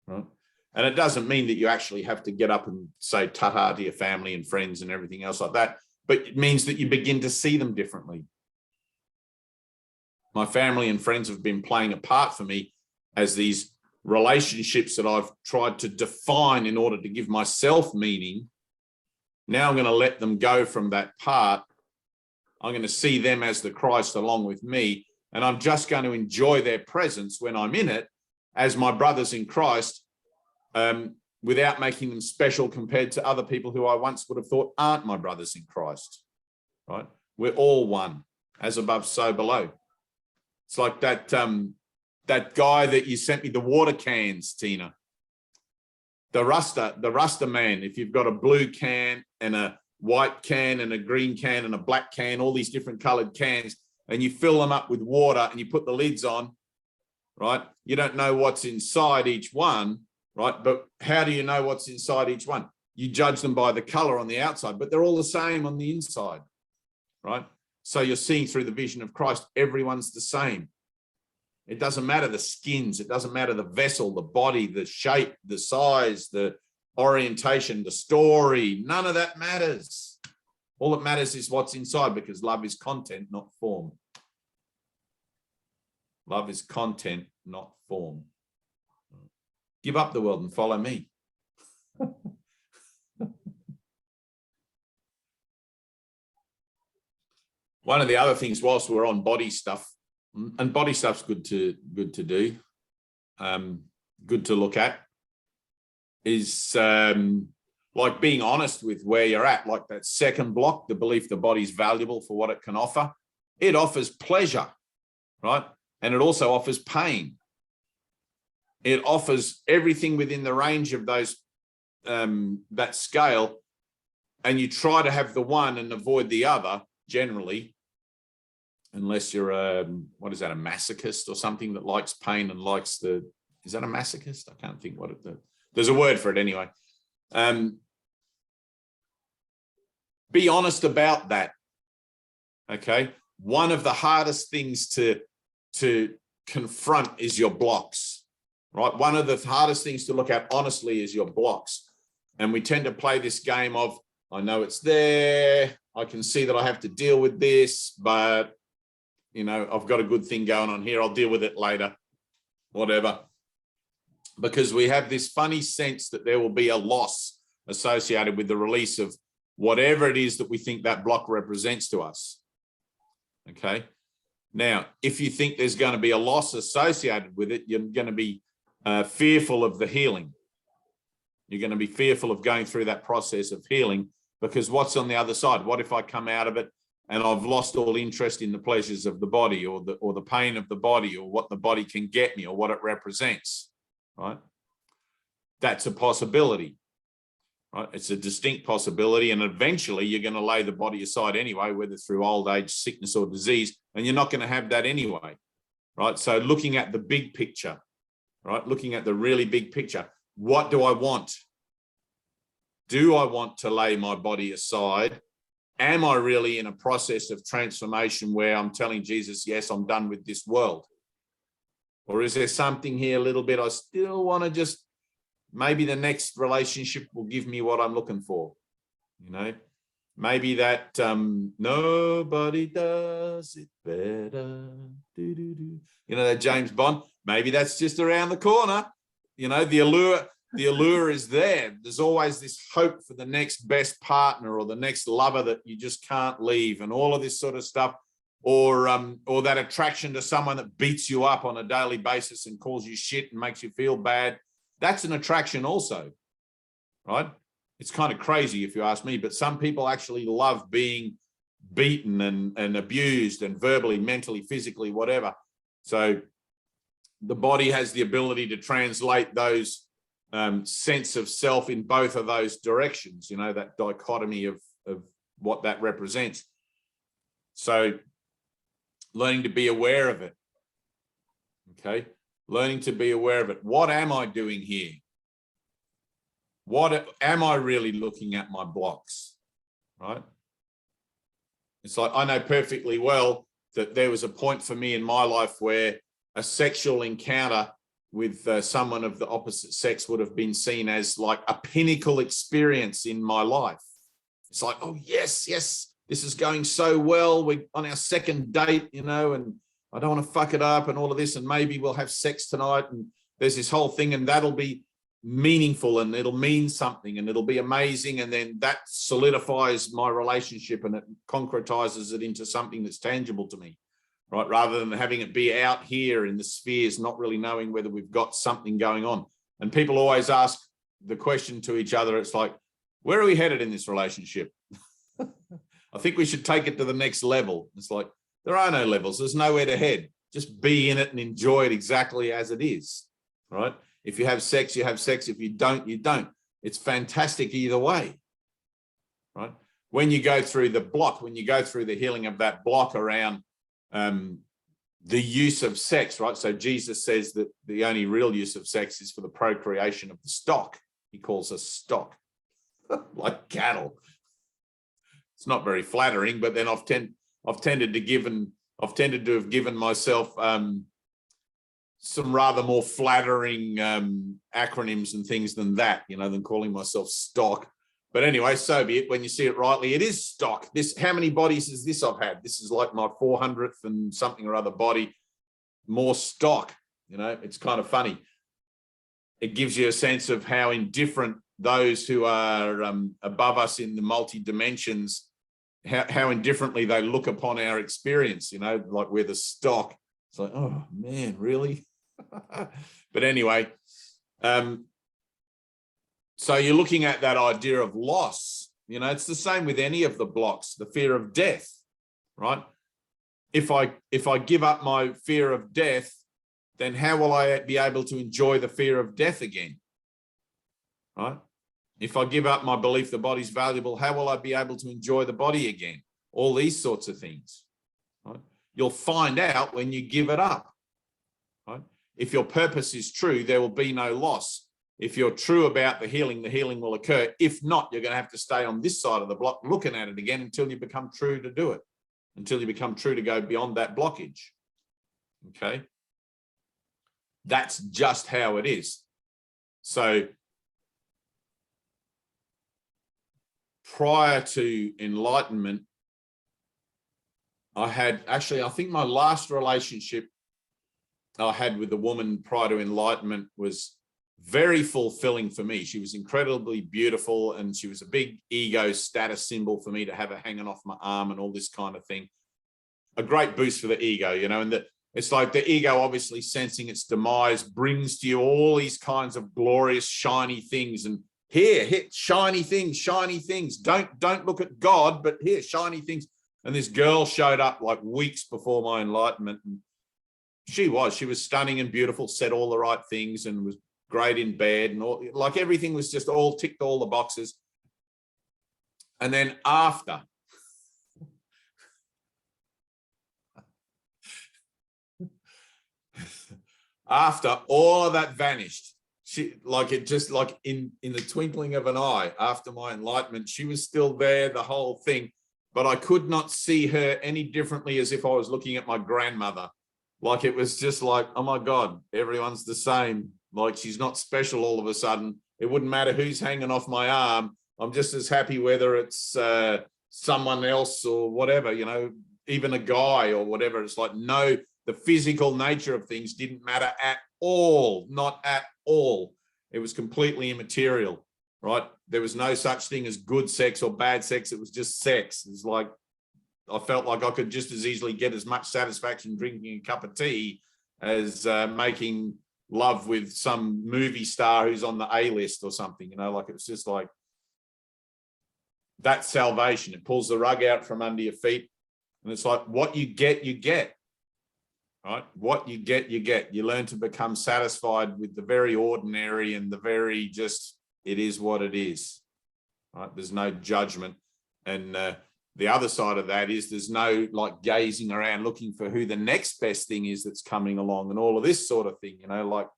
Right? And it doesn't mean that you actually have to get up and say ta-ta to your family and friends and everything else like that, but it means that you begin to see them differently. My family and friends have been playing a part for me as these relationships that I've tried to define in order to give myself meaning. Now I'm going to let them go from that part. I'm going to see them as the Christ along with me, and I'm just going to enjoy their presence when I'm in it as my brothers in Christ, without making them special compared to other people who I once would have thought aren't my brothers in Christ, right? We're all one, as above, so below. It's like that, that guy that you sent me the water cans, Tina. The Rasta man, if you've got a blue can and a white can and a green can and a black can, all these different colored cans, and you fill them up with water and you put the lids on, right? You don't know what's inside each one, right? But how do you know what's inside each one? You judge them by the color on the outside, but they're all the same on the inside, right? So you're seeing through the vision of Christ, everyone's the same. It doesn't matter the skins, it doesn't matter the vessel, the body, the shape, the size, the orientation, the story, none of that matters. All that matters is what's inside, because love is content, not form. Love is content, not form. Give up the world and follow me. One of the other things, whilst we're on body stuff, and body stuff's good to do, good to look at, is like being honest with where you're at. Like that second block, the belief the body's valuable for what it can offer. It offers pleasure, right? And it also offers pain. It offers everything within the range of those, that scale, and you try to have the one and avoid the other, generally, unless you're a, what is that, a masochist or something that likes pain and likes the, is that a masochist? I can't think what it, there's a word for it anyway. Be honest about that, okay? One of the hardest things to confront is your blocks, right? One of the hardest things to look at honestly is your blocks. And we tend to play this game of, I know it's there, I can see that I have to deal with this, but, you know, I've got a good thing going on here, I'll deal with it later, whatever. Because we have this funny sense that there will be a loss associated with the release of whatever it is that we think that block represents to us, okay? Now, if you think there's going to be a loss associated with it, you're going to be fearful of the healing. You're going to be fearful of going through that process of healing, because what's on the other side? What if I come out of it and I've lost all interest in the pleasures of the body, or the pain of the body, or what the body can get me, or what it represents, right? That's a possibility, right? It's a distinct possibility, and eventually you're going to lay the body aside anyway, whether through old age, sickness, or disease, and you're not going to have that anyway, right? So looking at the big picture, right? Looking at the really big picture. What do I want? Do I want to lay my body aside? Am I really in a process of transformation where I'm telling Jesus, yes, I'm done with this world? Or is there something here a little bit, I still want to just, maybe the next relationship will give me what I'm looking for, you know? Maybe that nobody does it better. You know, that James Bond, maybe that's just around the corner. You know, the allure is there. There's always this hope for the next best partner or the next lover that you just can't leave, and all of this sort of stuff, or that attraction to someone that beats you up on a daily basis and calls you shit and makes you feel bad. That's an attraction also, right? It's kind of crazy if you ask me, but some people actually love being beaten and abused and verbally, mentally, physically, whatever. So the body has the ability to translate those sense of self in both of those directions, you know, that dichotomy of what that represents. So learning to be aware of it, okay? Learning to be aware of it. What am I doing here? What am I really looking at my blocks, right? It's like, I know perfectly well that there was a point for me in my life where a sexual encounter with someone of the opposite sex would have been seen as like a pinnacle experience in my life. It's like, oh, yes, this is going so well. We're on our second date, you know, and I don't want to fuck it up and all of this, and maybe we'll have sex tonight, and there's this whole thing, and that'll be meaningful and it'll mean something and it'll be amazing, and then that solidifies my relationship and it concretizes it into something that's tangible to me, right? Rather than having it be out here in the spheres, not really knowing whether we've got something going on. And people always ask the question to each other, it's like, where are we headed in this relationship? I think we should take it to the next level. It's like, there are no levels. There's nowhere to head. Just be in it and enjoy it exactly as it is, right? If you have sex, you have sex. If you don't, you don't. It's fantastic either way, right? When you go through the block, when you go through the healing of that block around the use of sex, right? So Jesus says that the only real use of sex is for the procreation of the stock. He calls us stock, like cattle. It's not very flattering, but then I've tended to have given myself some rather more flattering acronyms and things than that, you know, than calling myself stock. But anyway, so be it. When you see it rightly, it is stock. This, how many bodies is this I've had? This is like my 400th and something or other body, more stock. You know, it's kind of funny. It gives you a sense of how indifferent those who are above us in the multi-dimensions, how indifferently they look upon our experience, you know, like we're the stock. It's like, oh man, really? But anyway, so you're looking at that idea of loss. You know, it's the same with any of the blocks, the fear of death, right? If I give up my fear of death, then how will I be able to enjoy the fear of death again, right? If I give up my belief the body's valuable, how will I be able to enjoy the body again? All these sorts of things, right? You'll find out when you give it up, right? If your purpose is true, there will be no loss. If you're true about the healing will occur. If not, you're going to have to stay on this side of the block looking at it again until you become true to do it, until you become true to go beyond that blockage, okay? That's just how it is. So prior to enlightenment, I think my last relationship I had with a woman prior to enlightenment was very fulfilling for me. She was incredibly beautiful, and she was a big ego status symbol for me to have her hanging off my arm and all this kind of thing. A great boost for the ego, you know, and it's like the ego obviously sensing its demise brings to you all these kinds of glorious, shiny things. And here, shiny things. Don't look at God, but here, shiny things. And this girl showed up like weeks before my enlightenment. And she was stunning and beautiful, said all the right things and was great in bed, and all, like everything was just all ticked all the boxes. And then after all of that vanished, she, like it just like in the twinkling of an eye, after my enlightenment, she was still there, the whole thing, but I could not see her any differently as if I was looking at my grandmother. Like it was just like, oh my God, everyone's the same. Like she's not special all of a sudden. It wouldn't matter who's hanging off my arm. I'm just as happy whether it's someone else or whatever, you know, even a guy or whatever. It's like, no, The physical nature of things didn't matter at all, not at all. It was completely immaterial, right? There was no such thing as good sex or bad sex. It was just sex. It's like, I felt like I could just as easily get as much satisfaction drinking a cup of tea as making love with some movie star who's on the A-list or something, you know, like it was just like, that's salvation. It pulls the rug out from under your feet. And it's like, what you get, right? What you get, you get. You learn to become satisfied with the very ordinary and the very just, it is what it is, right? There's no judgment. And the other side of that is there's no like gazing around looking for who the next best thing is that's coming along and all of this sort of thing, you know, like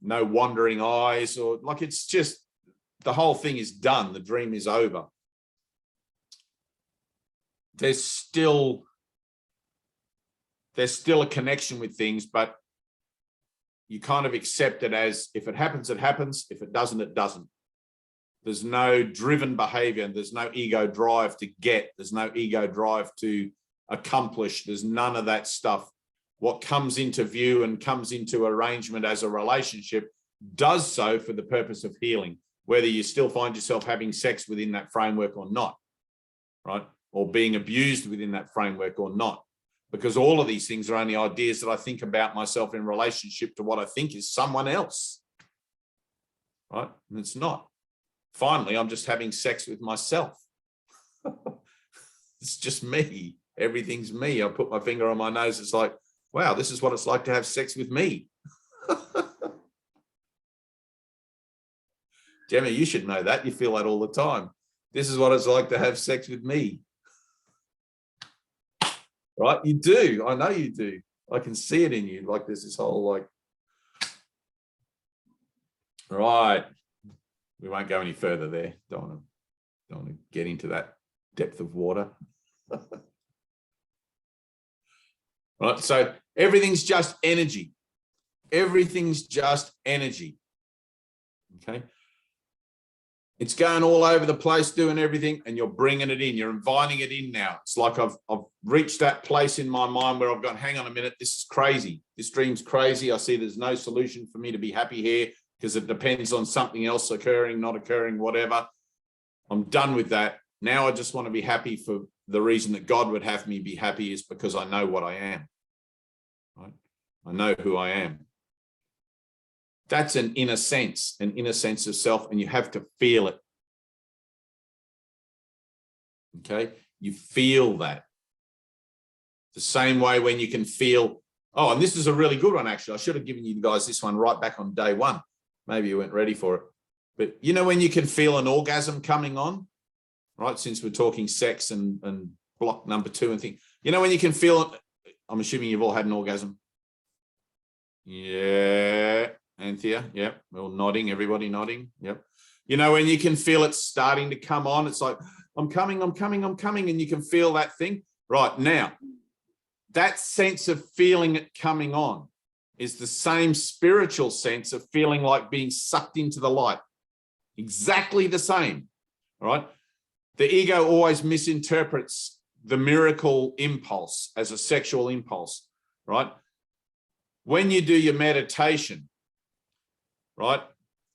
no wandering eyes or like, it's just, the whole thing is done. The dream is over. There's still a connection with things, but you kind of accept it as if it happens, it happens. If it doesn't, it doesn't. There's no driven behavior. There's no ego drive to get. There's no ego drive to accomplish. There's none of that stuff. What comes into view and comes into arrangement as a relationship does so for the purpose of healing, whether you still find yourself having sex within that framework or not, right? Or being abused within that framework or not. Because all of these things are only ideas that I think about myself in relationship to what I think is someone else, right? And it's not. Finally, I'm just having sex with myself. It's just me. Everything's me. I put my finger on my nose. It's like, wow, this is what it's like to have sex with me. Gemma, you should know that. You feel that all the time. This is what it's like to have sex with me. Right? You do. I know you do. I can see it in you. Like there's this whole like, right. We won't go any further there. Don't want to get into that depth of water. Right. So everything's just energy. Everything's just energy. Okay. It's going all over the place, doing everything, and you're bringing it in. You're inviting it in now. It's like I've reached that place in my mind where I've gone, hang on a minute, this is crazy. This dream's crazy. I see there's no solution for me to be happy here because it depends on something else occurring, not occurring, whatever. I'm done with that. Now I just want to be happy for the reason that God would have me be happy is because I know what I am. Right? I know who I am. That's an inner sense of self, and you have to feel it. Okay? You feel that. The same way when you can feel, oh, and this is a really good one, actually. I should have given you guys this one right back on day one. Maybe you weren't ready for it. But you know when you can feel an orgasm coming on, right? Since we're talking sex and block number 2 and things. You know when you can feel it, I'm assuming you've all had an orgasm. Yeah. Anthea, yep, we're all nodding, everybody nodding, yep. You know, when you can feel it starting to come on, it's like, I'm coming, and you can feel that thing. Right, now, that sense of feeling it coming on is the same spiritual sense of feeling like being sucked into the light. Exactly the same, right? The ego always misinterprets the miracle impulse as a sexual impulse, right? When you do your meditation, right?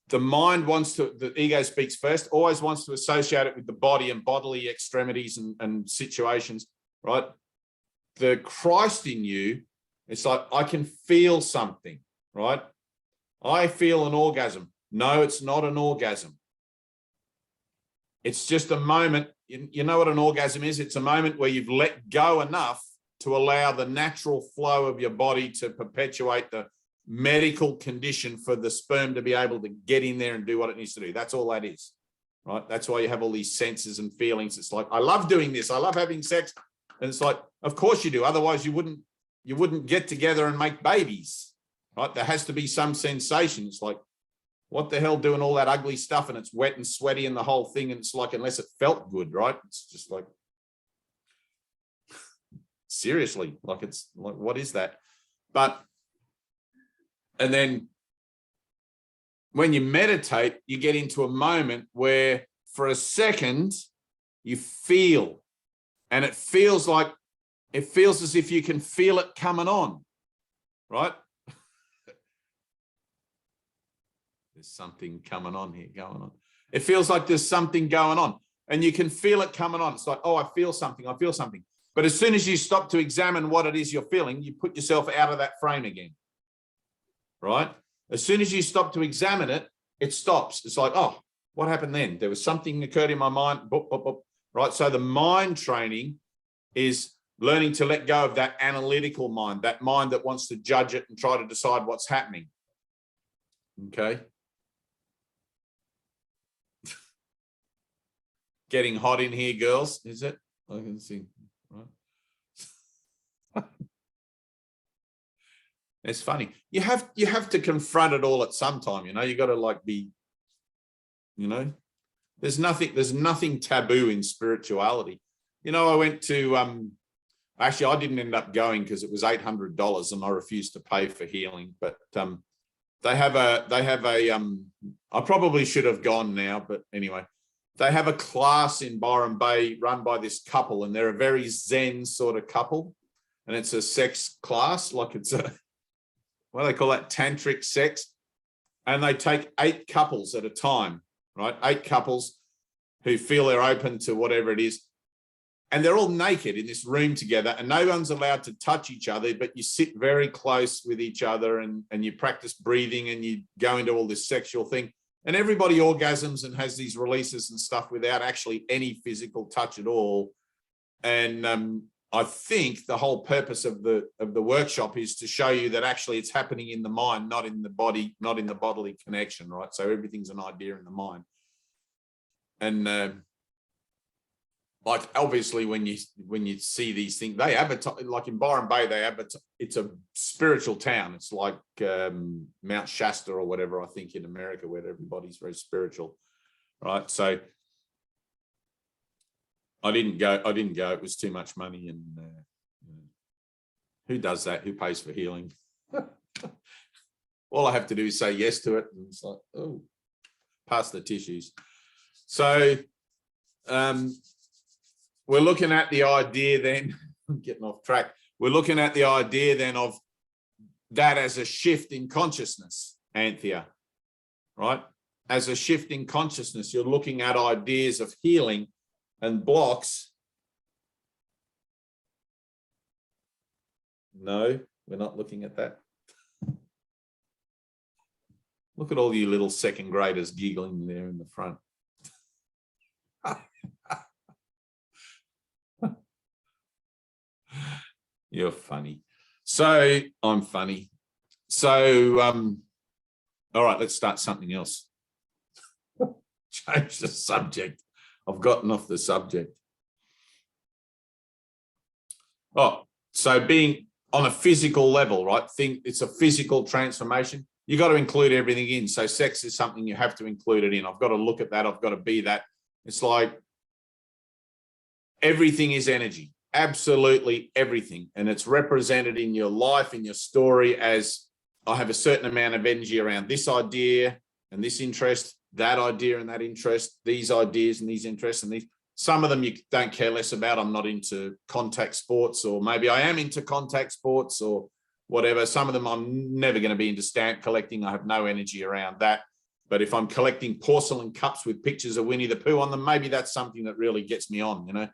The mind wants to, the ego speaks first, always wants to associate it with the body and bodily extremities and situations, right? The Christ in you, it's like, I can feel something, right? I feel an orgasm. No, it's not an orgasm. It's just a moment. You know what an orgasm is? It's a moment where you've let go enough to allow the natural flow of your body to perpetuate the medical condition for the sperm to be able to get in there and do what it needs to do. That's all that is, right? That's why you have all these senses and feelings. It's like, I love doing this. I love having sex. And it's like, of course you do. Otherwise you wouldn't get together and make babies, right? There has to be some sensation. It's like, what the hell doing all that ugly stuff and it's wet and sweaty and the whole thing. And it's like, unless it felt good, right? It's just like, seriously, like it's like, what is that? But and then when you meditate, you get into a moment where for a second you feel, and it feels like it feels as if you can feel it coming on, right? There's something coming on here, going on. It feels like there's something going on and you can feel it coming on. It's like, oh, I feel something, I feel something. But as soon as you stop to examine what it is you're feeling, you put yourself out of that frame again, right? As soon as you stop to examine it, it stops. It's like, oh, what happened then? There was something occurred in my mind, boop, boop, boop, right? So the mind training is learning to let go of that analytical mind, that mind that wants to judge it and try to decide what's happening. Okay. Getting hot in here, girls, is it? I can see. Right. It's funny. You have to confront it all at some time, you know. You got to like be, you know, there's nothing taboo in spirituality. You know, I went to actually I didn't end up going because it was $800 and I refused to pay for healing, but they have a I probably should have gone now, but anyway, they have a class in Byron Bay run by this couple, and they're a very Zen sort of couple, and it's a sex class, like it's a, what do they call that, tantric sex, and they take 8 couples at a time, right? 8 couples who feel they're open to whatever it is, and they're all naked in this room together, and no one's allowed to touch each other, but you sit very close with each other, and you practice breathing, and you go into all this sexual thing. And everybody orgasms and has these releases and stuff without actually any physical touch at all. And I think the whole purpose of the workshop is to show you that actually it's happening in the mind, not in the body, not in the bodily connection, right? So everything's an idea in the mind. And like obviously when you see these things, they advertise, like in Byron Bay, they advertise, it's a spiritual town. It's like Mount Shasta or whatever, I think, in America, where everybody's very spiritual, right? So I didn't go. It was too much money, and who does that? Who pays for healing? All I have to do is say yes to it, and it's like, oh, pass the tissues. So we're looking at the idea then, I'm getting off track. We're looking at the idea then of that as a shift in consciousness, Anthea, right? As a shift in consciousness, you're looking at ideas of healing and blocks. No, we're not looking at that. Look at all you little second graders giggling there in the front. You're funny. So I'm funny. So, all right, let's start something else. Change the subject. I've gotten off the subject. Oh, so being on a physical level, right? It's a physical transformation. You got to include everything in. So sex is something you have to include it in. I've got to look at that. I've got to be that. It's like everything is energy. Absolutely everything, and it's represented in your life, in your story, as I have a certain amount of energy around this idea and this interest, that idea and that interest, these ideas and these interests, and these. Some of them you don't care less about. I'm not into contact sports, or maybe I am into contact sports or whatever. Some of them I'm never going to be into stamp collecting. I have no energy around that. But if I'm collecting porcelain cups with pictures of Winnie the Pooh on them, maybe that's something that really gets me on, you know.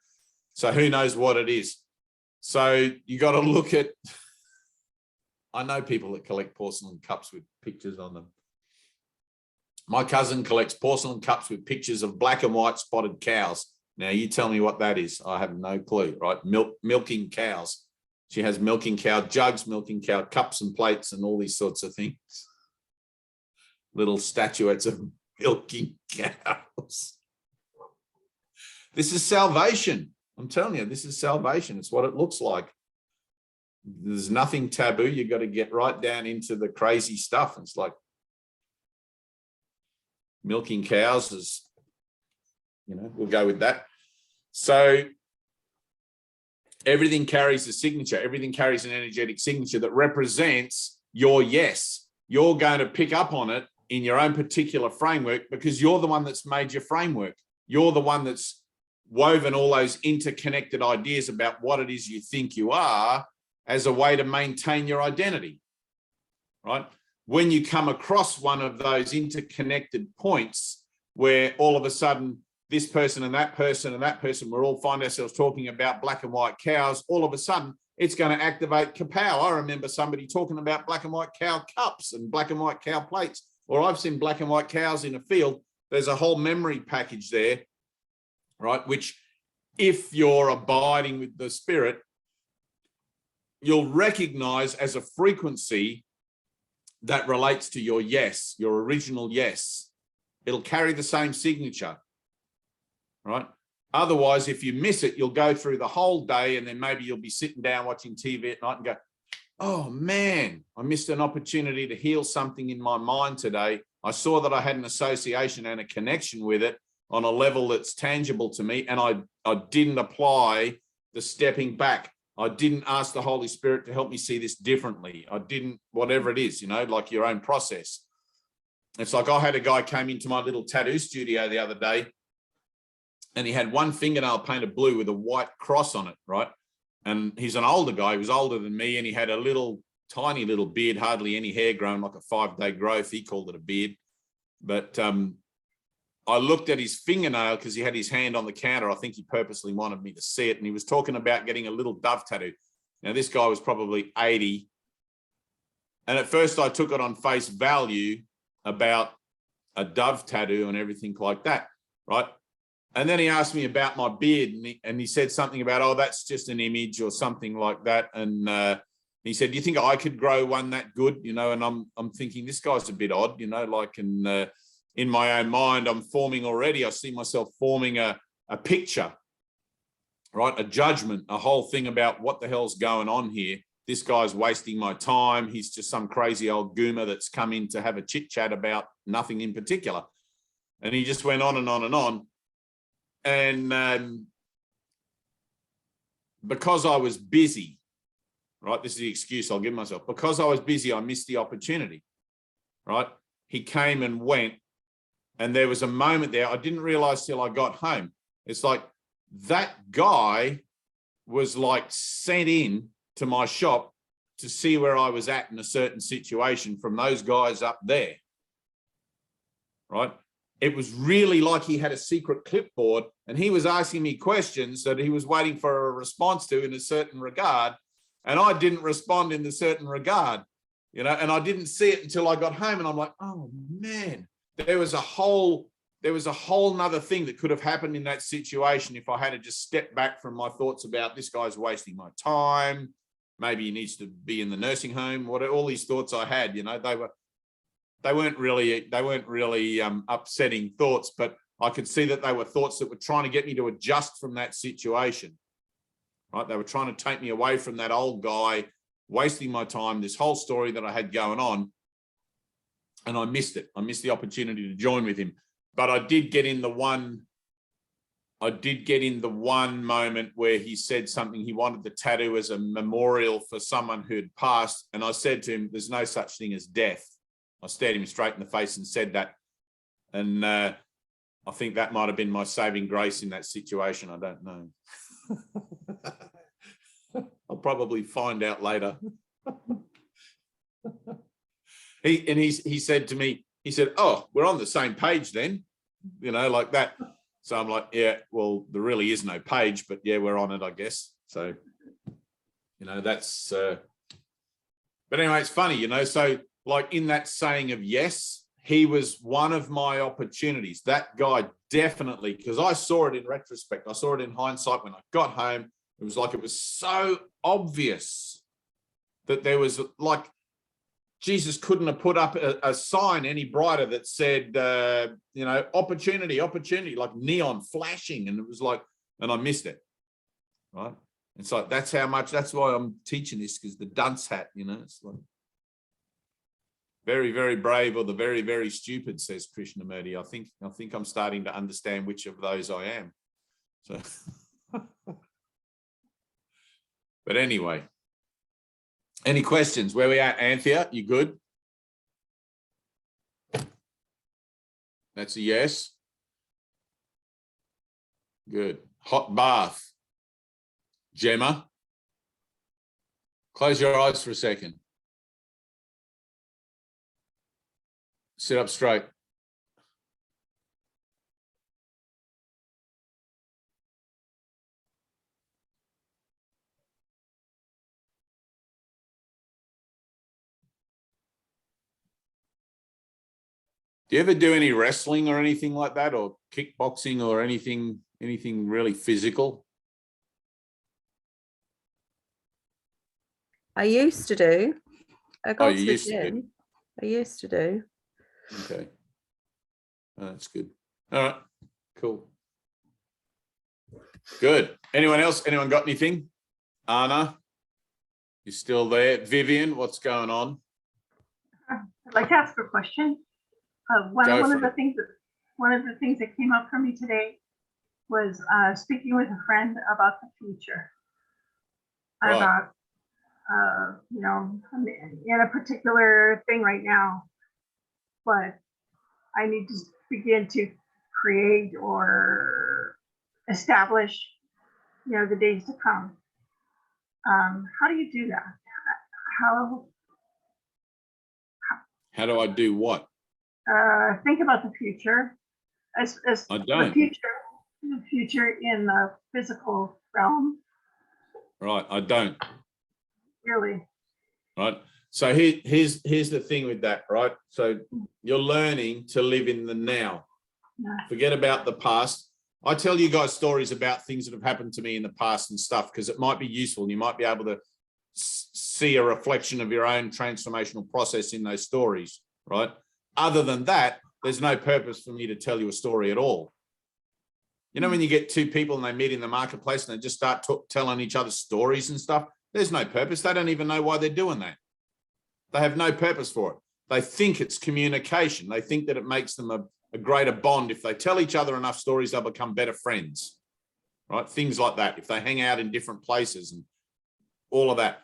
So who knows what it is? So you got to look at, I know people that collect porcelain cups with pictures on them. My cousin collects porcelain cups with pictures of black and white spotted cows. Now you tell me what that is. I have no clue, right? Milking cows. She has milking cow jugs, milking cow cups and plates and all these sorts of things. Little statuettes of milking cows. This is salvation. I'm telling you, this is salvation. It's what it looks like. There's nothing taboo. You've got to get right down into the crazy stuff. It's like milking cows is, you know, we'll go with that. So everything carries a signature. Everything carries an energetic signature that represents your yes. You're going to pick up on it in your own particular framework because you're the one that's made your framework. You're the one that's woven all those interconnected ideas about what it is you think you are as a way to maintain your identity, right? When you come across one of those interconnected points where all of a sudden this person and that person and that person, we'll all find ourselves talking about black and white cows, all of a sudden it's going to activate kapow. I remember somebody talking about black and white cow cups and black and white cow plates, or I've seen black and white cows in a field. There's a whole memory package there, right? Which if you're abiding with the spirit, you'll recognize as a frequency that relates to your yes, your original yes. It'll carry the same signature, right? Otherwise, if you miss it, you'll go through the whole day and then maybe you'll be sitting down watching TV at night and go, oh man, I missed an opportunity to heal something in my mind today. I saw that I had an association and a connection with it on a level that's tangible to me, and I didn't apply the stepping back. I didn't ask the Holy Spirit to help me see this differently. I didn't, whatever it is, you know, like your own process. It's like I had a guy came into my little tattoo studio the other day, and he had one fingernail painted blue with a white cross on it, right? And he's an older guy. He was older than me, and he had a little, tiny little beard, hardly any hair grown, like a 5-day growth. He called it a beard. But I looked at his fingernail because he had his hand on the counter. I think he purposely wanted me to see it. And he was talking about getting a little dove tattoo. Now, this guy was probably 80. And at first I took it on face value about a dove tattoo and everything like that, right? And then he asked me about my beard, and he said something about, oh, that's just an image or something like that. And he said, do you think I could grow one that good? You know, and I'm thinking this guy's a bit odd, you know, like, and in my own mind, I'm forming already. I see myself forming a picture, right? A judgment, a whole thing about what the hell's going on here. This guy's wasting my time. He's just some crazy old goomer that's come in to have a chit chat about nothing in particular. And he just went on and on and on. And because I was busy, right? This is the excuse I'll give myself. Because I was busy, I missed the opportunity, right? He came and went. And there was a moment there, I didn't realize till I got home. It's like that guy was like sent in to my shop to see where I was at in a certain situation from those guys up there, right? It was really like he had a secret clipboard and he was asking me questions that he was waiting for a response to in a certain regard. And I didn't respond in a certain regard, you know, and I didn't see it until I got home, and I'm like, oh man. There was a whole nother thing that could have happened in that situation if I had to just step back from my thoughts about this guy's wasting my time. Maybe he needs to be in the nursing home. What all these thoughts I had, you know, they weren't really upsetting thoughts, but I could see that they were thoughts that were trying to get me to adjust from that situation. Right? They were trying to take me away from that old guy, wasting my time, this whole story that I had going on. And I missed it. I missed the opportunity to join with him. But I did get in the one moment where he said something. He wanted the tattoo as a memorial for someone who had passed. And I said to him, there's no such thing as death. I stared him straight in the face and said that. And I think that might have been my saving grace in that situation. I don't know. I'll probably find out later. He said to me, he said, oh, we're on the same page then, you know, like that. So I'm like, yeah, well, there really is no page, but yeah, we're on it, I guess. So, you know, that's, but anyway, it's funny, you know, so like in that saying of yes, he was one of my opportunities. That guy definitely, because I saw it in retrospect. I saw it in hindsight when I got home. It was like, it was so obvious that there was like, Jesus couldn't have put up a sign any brighter that said, you know, opportunity, like neon flashing. And it was like, and I missed it, right? It's like, that's why I'm teaching this, because the dunce hat, you know, it's like very, very brave or the very, very stupid, says Krishnamurti. I think I'm starting to understand which of those I am. So, but anyway. Any questions? Where we at, Anthea? You good? That's a yes. Good. hot bath. Gemma, close your eyes for a second. Sit up straight. Do you ever do any wrestling or anything like that, or kickboxing or anything really physical? I used to do. I go to you the used to do. gym. I used to do. Okay. Oh, that's good. All right, cool. Good. Anyone else? Anyone got anything? Anna, you still there? Vivian, what's going on? I'd like to ask a question. One of the things that came up for me today was speaking with a friend about the future. Right. About you know, I'm in a particular thing right now, but I need to begin to create or establish, you know, the days to come. How do you do that? How do I do what? Think about the future as I don't. the future in the physical realm. Right, I don't. Really. Right. So here's the thing with that, right? So you're learning to live in the now. Yeah. Forget about the past. I tell you guys stories about things that have happened to me in the past and stuff, because it might be useful and you might be able to see a reflection of your own transformational process in those stories, right? Other than that, there's no purpose for me to tell you a story at all. You know, when you get two people and they meet in the marketplace and they just start telling each other stories and stuff, there's no purpose. They don't even know why they're doing that. They have no purpose for it. They think it's communication. They think that it makes them a greater bond. If they tell each other enough stories, they'll become better friends, right? Things like that. If they hang out in different places and all of that,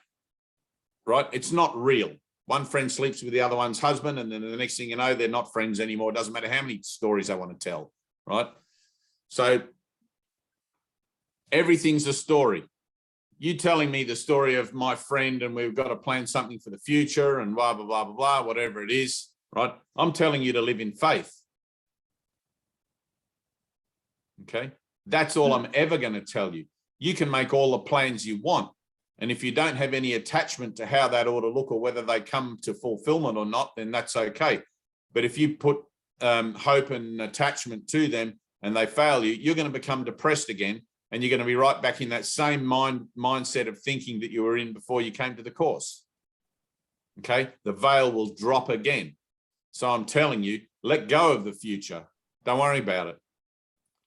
right? It's not real. One friend sleeps with the other one's husband, and then the next thing you know, they're not friends anymore. It doesn't matter how many stories they want to tell, right? So everything's a story. You telling me the story of my friend and we've got to plan something for the future and blah, blah, blah, blah, blah, whatever it is, right? I'm telling you to live in faith. Okay? That's all I'm ever going to tell you. You can make all the plans you want. And if you don't have any attachment to how that ought to look or whether they come to fulfillment or not, then that's okay. But if you put hope and attachment to them and they fail you, you're going to become depressed again. And you're going to be right back in that same mindset of thinking that you were in before you came to the course. Okay? The veil will drop again. So I'm telling you, let go of the future. Don't worry about it.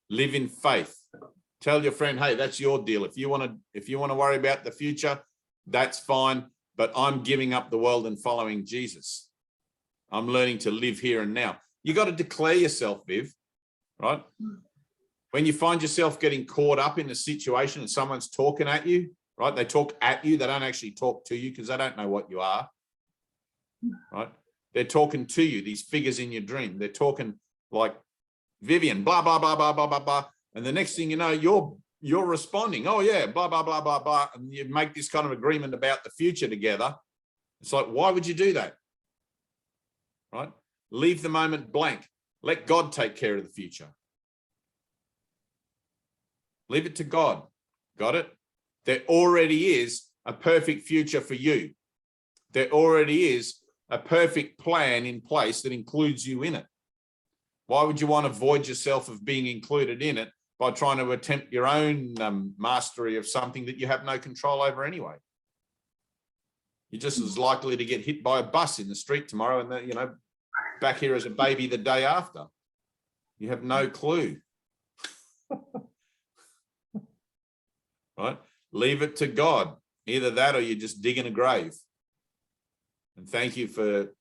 Live in faith. Tell your friend, hey, that's your deal. If you want to worry about the future, that's fine. But I'm giving up the world and following Jesus. I'm learning to live here and now. You got to declare yourself, Viv, right? When you find yourself getting caught up in a situation and someone's talking at you, right? They talk at you. They don't actually talk to you because they don't know what you are, right? They're talking to you, these figures in your dream. They're talking like Vivian, blah, blah, blah, blah, blah, blah, blah. And the next thing you know, you're responding, oh yeah, blah, blah, blah, blah, blah. And you make this kind of agreement about the future together. It's like, why would you do that? Right? Leave the moment blank. Let God take care of the future. Leave it to God. Got it? There already is a perfect future for you. There already is a perfect plan in place that includes you in it. Why would you want to void yourself of being included in it by trying to attempt your own mastery of something that you have no control over anyway? You're just as likely to get hit by a bus in the street tomorrow and then, you know, back here as a baby the day after. You have no clue. Right? Leave it to God. Either that or you're just digging a grave. And thank you for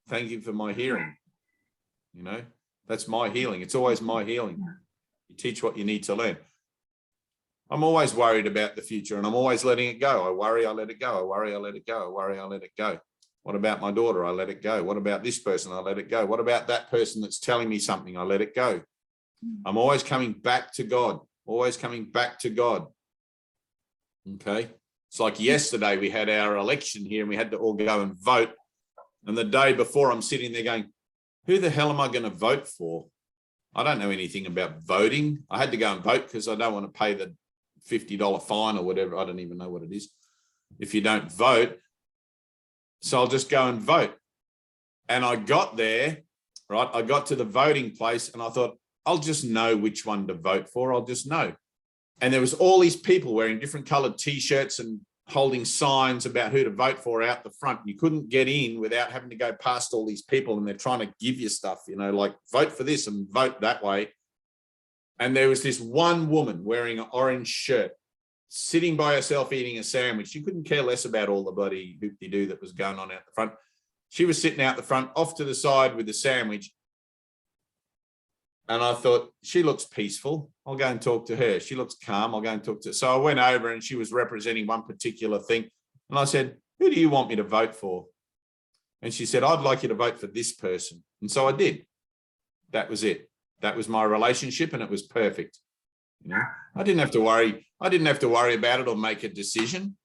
my hearing. You know, that's my healing. It's always my healing. You teach what you need to learn. I'm always worried about the future and I'm always letting it go. I worry, I let it go. I worry, I let it go. I worry, I let it go. What about my daughter? I let it go. What about this person? I let it go. What about that person that's telling me something? I let it go. I'm always coming back to God. always coming back to God. Okay. It's like yesterday we had our election here and we had to all go and vote. And the day before I'm sitting there going, who the hell am I going to vote for? I don't know anything about voting. I had to go and vote because I don't want to pay the $50 fine or whatever. I don't even know what it is if you don't vote. So I'll just go and vote. And I got there, right? I got to the voting place and I thought, I'll just know which one to vote for. I'll just know. And there was all these people wearing different colored T-shirts and holding signs about who to vote for out the front. You couldn't get in without having to go past all these people, and they're trying to give you stuff, you know, like vote for this and vote that way. And there was this one woman wearing an orange shirt, sitting by herself eating a sandwich. She couldn't care less about all the bloody hoop-de-doo that was going on out the front. She was sitting out the front, off to the side with the sandwich. And I thought, she looks peaceful. I'll go and talk to her. She looks calm. I'll go and talk to her. So I went over and she was representing one particular thing. And I said, who do you want me to vote for? And she said, I'd like you to vote for this person. And so I did. That was it. That was my relationship and it was perfect. You know, I didn't have to worry. I didn't have to worry about it or make a decision.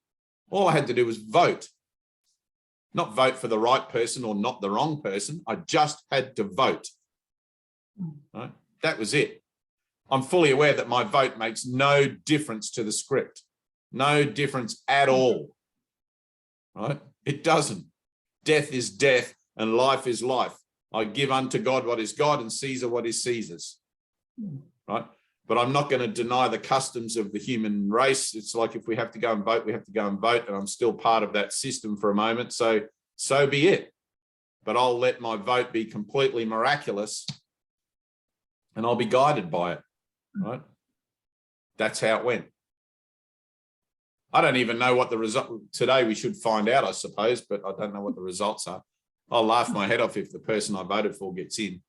All I had to do was vote. Not vote for the right person or not the wrong person. I just had to vote. Right? That was it. I'm fully aware that my vote makes no difference to the script. No difference at all. Right? It doesn't. Death is death and life is life. I give unto God what is God and Caesar what is Caesar's. Right? But I'm not going to deny the customs of the human race. It's like if we have to go and vote, we have to go and vote, and I'm still part of that system for a moment. So be it. But I'll let my vote be completely miraculous and I'll be guided by it. Right? That's how it went. I don't even know what the result today. We should find out, I suppose, but I don't know what the results are. I'll laugh my head off if the person I voted for gets in.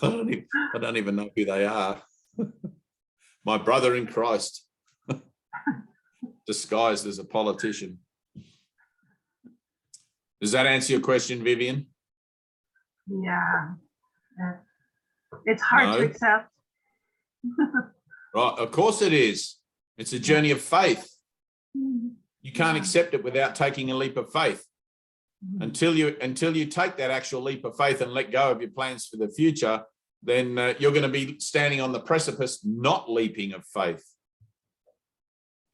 I don't even know who they are. My brother in Christ, disguised as a politician. Does that answer your question, Vivian? Yeah. It's hard to accept. Right, of course it is. It's a journey of faith. You can't accept it without taking a leap of faith. Until you take that actual leap of faith and let go of your plans for the future, then you're going to be standing on the precipice, not leaping of faith.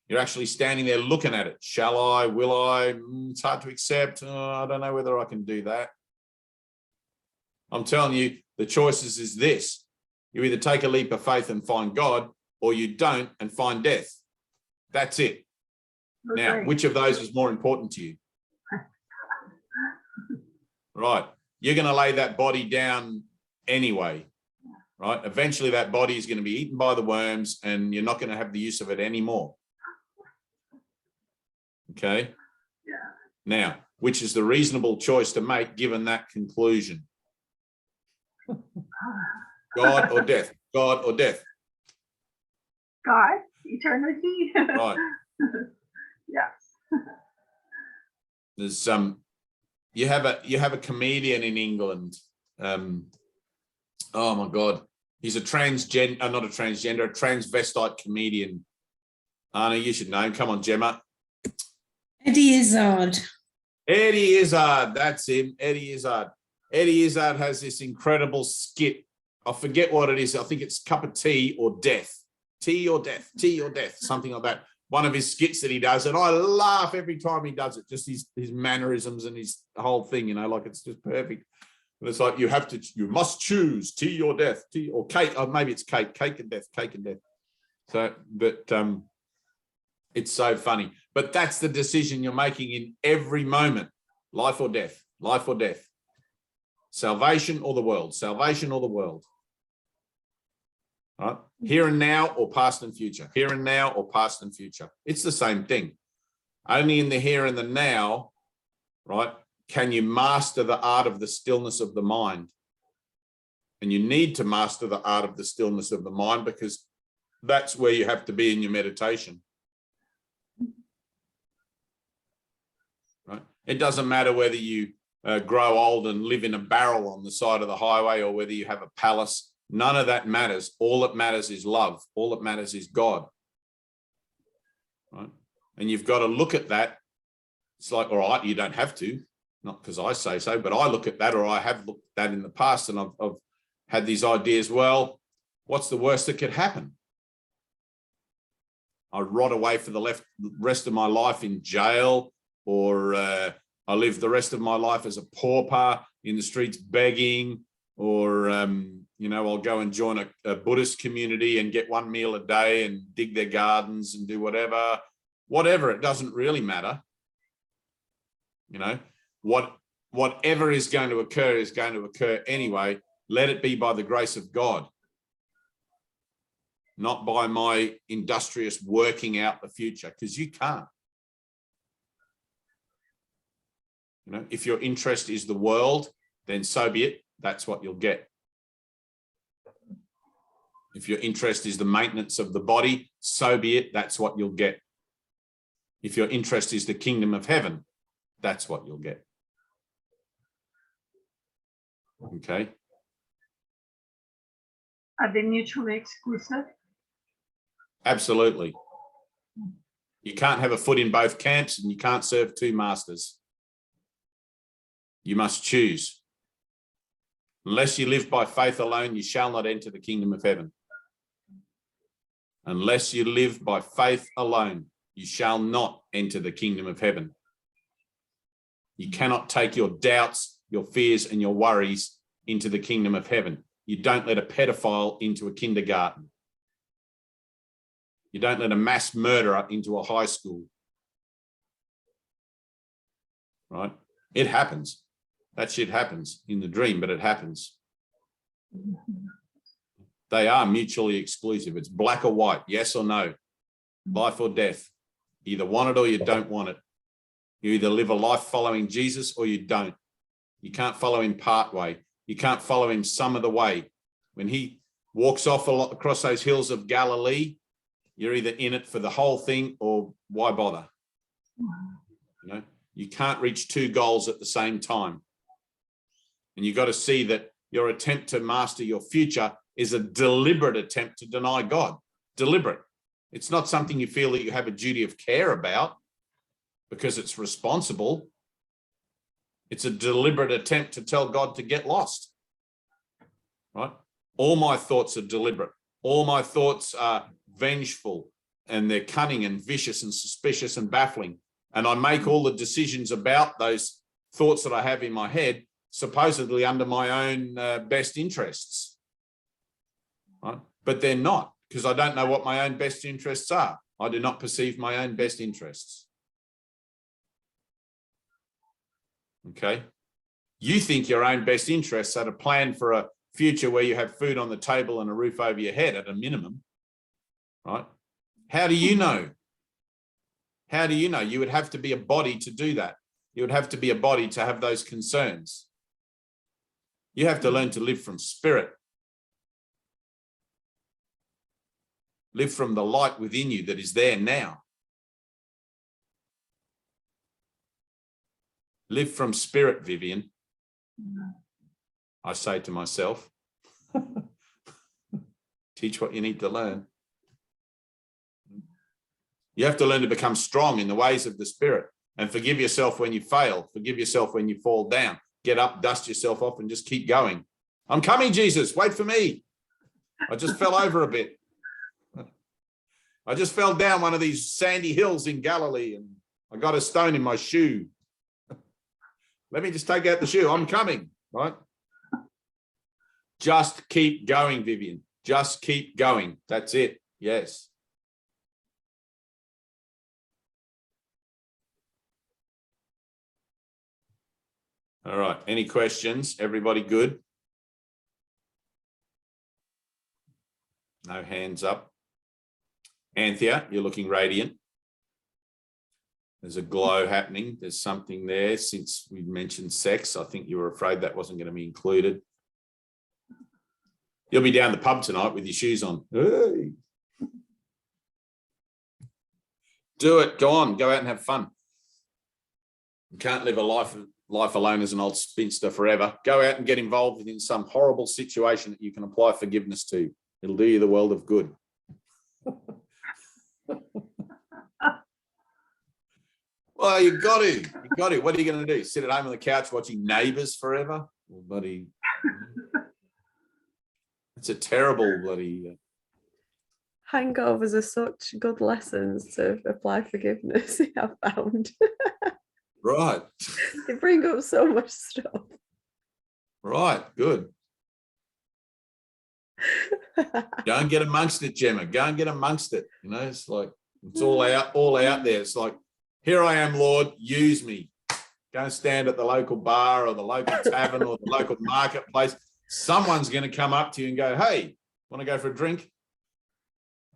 You're actually standing there looking at it. Shall I? Will I? It's hard to accept. I don't know whether I can do that. I'm telling you, the choices is this. You either take a leap of faith and find God, or you don't and find death. That's it. Okay. Now, which of those is more important to you? Right. You're going to lay that body down anyway, right? Eventually that body is going to be eaten by the worms and you're not going to have the use of it anymore. Okay. Yeah. Now, which is the reasonable choice to make given that conclusion? God or death? God or death? God, eternity. Right. Yes. There's you have a comedian in England. Oh my God, he's a transvestite comedian. Anna, you should know him. Come on, Gemma. Eddie Izzard. Eddie Izzard, that's him. Eddie Izzard. Eddie Izzard has this incredible skit. I forget what it is. I think it's cup of tea or death. Tea or death, tea or death, something like that. One of his skits that he does, and I laugh every time he does it, just his mannerisms and his whole thing, you know, like it's just perfect. And it's like you must choose tea or death, tea or cake, or maybe it's cake and death, cake and death. So, but it's so funny. But that's the decision you're making in every moment, life or death, life or death. Salvation or the world, salvation or the world. Right? Here and now or past and future, here and now or past and future. It's the same thing. Only in the here and the now, right, can you master the art of the stillness of the mind. And you need to master the art of the stillness of the mind because that's where you have to be in your meditation. Right? It doesn't matter whether you grow old and live in a barrel on the side of the highway, or whether you have a palace. None of that matters. All that matters is love. All that matters is God. Right? And you've got to look at that. It's like, all right, you don't have to, not because I say so, but I look at that, or I have looked at that in the past, and I've had these ideas. Well, what's the worst that could happen? I rot away for the rest of my life in jail, or I live the rest of my life as a pauper in the streets begging, or, I'll go and join a Buddhist community and get one meal a day and dig their gardens and do whatever. It doesn't really matter. Whatever is going to occur anyway. Let it be by the grace of God, not by my industrious working out the future, because you can't. If your interest is the world, then so be it. That's what you'll get. If your interest is the maintenance of the body, so be it. That's what you'll get. If your interest is the kingdom of heaven, that's what you'll get. Okay. Are they mutually exclusive? Absolutely. You can't have a foot in both camps, and you can't serve two masters. You must choose. Unless you live by faith alone, you shall not enter the kingdom of heaven. Unless you live by faith alone, you shall not enter the kingdom of heaven. You cannot take your doubts, your fears, and your worries into the kingdom of heaven. You don't let a pedophile into a kindergarten. You don't let a mass murderer into a high school. Right? It happens. That shit happens in the dream, but it happens. They are mutually exclusive. It's black or white, yes or no, life or death. You either want it or you don't want it. You either live a life following Jesus or you don't. You can't follow him part way. You can't follow him some of the way. When he walks off across those hills of Galilee, you're either in it for the whole thing or why bother? You can't reach two goals at the same time. And you've got to see that your attempt to master your future is a deliberate attempt to deny God. Deliberate. It's not something you feel that you have a duty of care about because it's responsible. It's a deliberate attempt to tell God to get lost. Right? All my thoughts are deliberate. All my thoughts are vengeful, and they're cunning and vicious and suspicious and baffling. And I make all the decisions about those thoughts that I have in my head supposedly under my own best interests. Right? But they're not, because I don't know what my own best interests are. I do not perceive my own best interests. Okay? You think your own best interests are to plan for a future where you have food on the table and a roof over your head at a minimum, right? How do you know? How do you know? You would have to be a body to do that. You would have to be a body to have those concerns. You have to learn to live from spirit. Live from the light within you that is there now. Live from spirit, Vivian. I say to myself, teach what you need to learn. You have to learn to become strong in the ways of the spirit and forgive yourself when you fail. Forgive yourself when you fall down. Get up, dust yourself off, and just keep going. I'm coming, Jesus. Wait for me. I just fell over a bit. I just fell down one of these sandy hills in Galilee and I got a stone in my shoe. Let me just take out the shoe. I'm coming, right? Just keep going, Vivian. Just keep going. That's it. Yes. All right. Any questions? Everybody good? No hands up. Anthea, you're looking radiant. There's a glow happening. There's something there. Since we mentioned sex, I think you were afraid that wasn't going to be included. You'll be down the pub tonight with your shoes on. Hey. Do it. Go on. Go out and have fun. You can't live a life life alone as an old spinster forever. Go out and get involved in some horrible situation that you can apply forgiveness to. It'll do you the world of good. Well, you got to. What are you going to do? Sit at home on the couch watching Neighbours forever? Well, bloody, it's a terrible bloody. Hangovers are such good lessons to apply forgiveness, I've found. Right. They bring up so much stuff. Right. Good. Go and get amongst it, Gemma. Go and get amongst it. You know, it's like it's all out there. It's like, here I am, Lord, use me. Go and stand at the local bar or the local tavern or the local marketplace. Someone's going to come up to you and go, hey, want to go for a drink?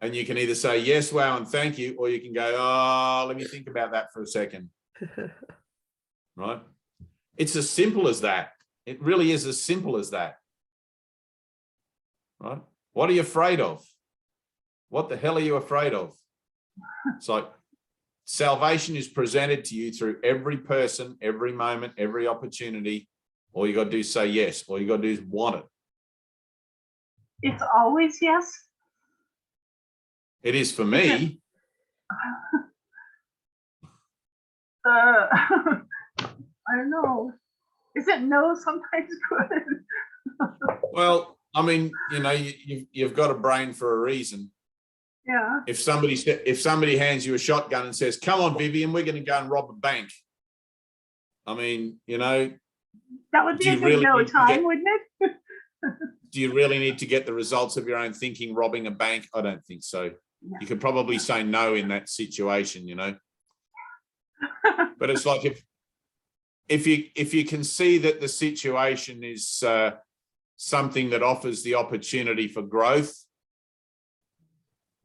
And you can either say yes, wow, and thank you, or you can go, oh, let me think about that for a second. Right? It's as simple as that. It really is as simple as that. Right? What are you afraid of? What the hell are you afraid of? It's like salvation is presented to you through every person, every moment, every opportunity. All you got to do is say yes. All you got to do is want it. It's always yes. It is for me. I don't know. Isn't no sometimes good? Well, I mean, you know, you've got a brain for a reason. Yeah. If somebody hands you a shotgun and says, come on, Vivian, we're going to go and rob a bank. I mean, you know. That would be a good no time, wouldn't it? Do you really need to get the results of your own thinking robbing a bank? I don't think so. You could probably say no in that situation, you know. But it's like if you can see that the situation is something that offers the opportunity for growth,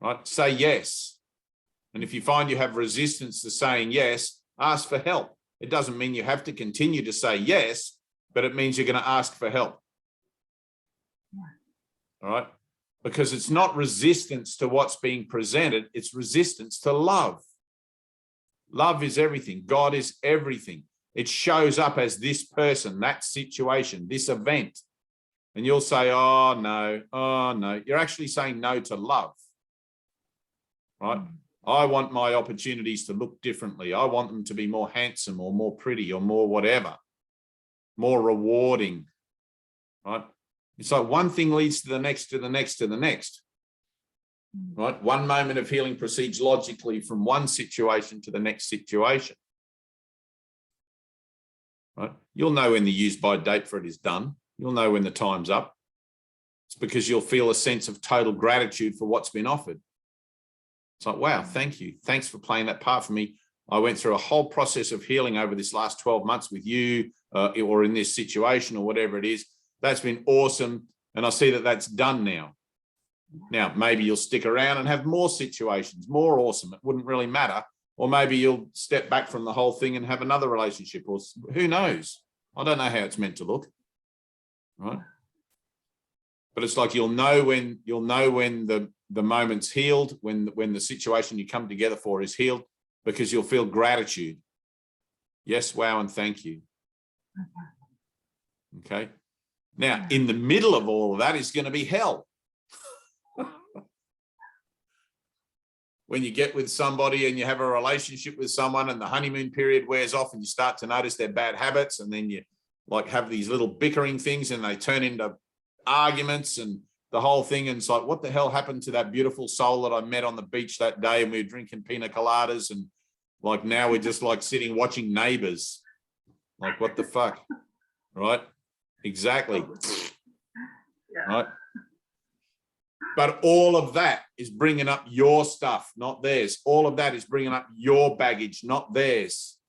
right? Say yes. And if you find you have resistance to saying yes, ask for help. It doesn't mean you have to continue to say yes, but it means you're going to ask for help. All right? Because it's not resistance to what's being presented, it's resistance to love. Love is everything. God is everything. It shows up as this person, that situation, this event. And you'll say, oh, no. You're actually saying no to love, right? I want my opportunities to look differently. I want them to be more handsome or more pretty or more whatever, more rewarding, right? It's like one thing leads to the next, to the next, to the next, right? One moment of healing proceeds logically from one situation to the next situation, right? You'll know when the use by date for it is done. You'll know when the time's up. It's because you'll feel a sense of total gratitude for what's been offered. It's like, wow, thank you. Thanks for playing that part for me. I went through a whole process of healing over this last 12 months with you or in this situation or whatever it is. That's been awesome. And I see that that's done now. Now, maybe you'll stick around and have more situations, more awesome. It wouldn't really matter. Or maybe you'll step back from the whole thing and have another relationship, or who knows? I don't know how it's meant to look, right? But it's like you'll know when the moment's healed, when the situation you come together for is healed, because you'll feel gratitude. Yes, wow, and thank you. Okay. Now, in the middle of all of that is going to be hell. When you get with somebody and you have a relationship with someone and the honeymoon period wears off and you start to notice their bad habits, and then you like have these little bickering things and they turn into arguments and the whole thing. And it's like, what the hell happened to that beautiful soul that I met on the beach that day and we were drinking pina coladas, and like now we're just like sitting watching Neighbours. Like, what the fuck? Right? Exactly. Yeah. Right? But all of that is bringing up your stuff, not theirs. All of that is bringing up your baggage, not theirs.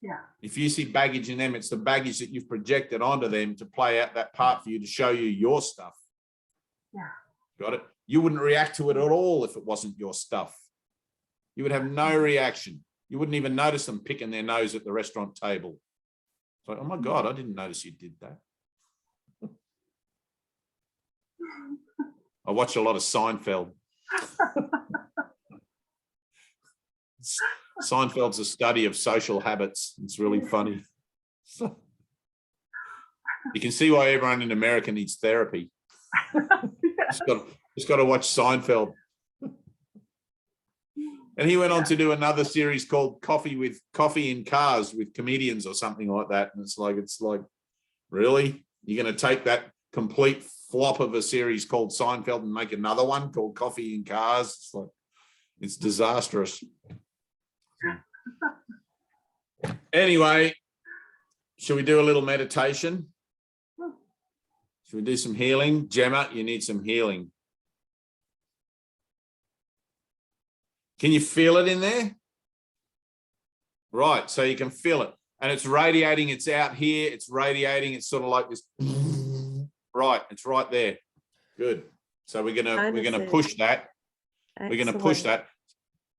Yeah. If you see baggage in them, it's the baggage that you've projected onto them to play out that part for you, to show you your stuff. Yeah. Got it? You wouldn't react to it at all if it wasn't your stuff. You would have no reaction. You wouldn't even notice them picking their nose at the restaurant table. It's like, oh my God, I didn't notice you did that. I watch a lot of Seinfeld. Seinfeld's a study of social habits. It's really funny. You can see why everyone in America needs therapy. Just got to watch Seinfeld. And he went on to do another series called Coffee in Cars with comedians or something like that. And it's like, really? You're going to take that complete flop of a series called Seinfeld and make another one called Coffee in Cars? It's disastrous. Anyway, should we do a little meditation? Should we do some healing? Gemma, you need some healing. Can you feel it in there? Right, so you can feel it. And it's radiating, it's out here, it's radiating, it's sort of like this. Right, it's right there. Good. So we're gonna push that. Excellent. We're gonna push that.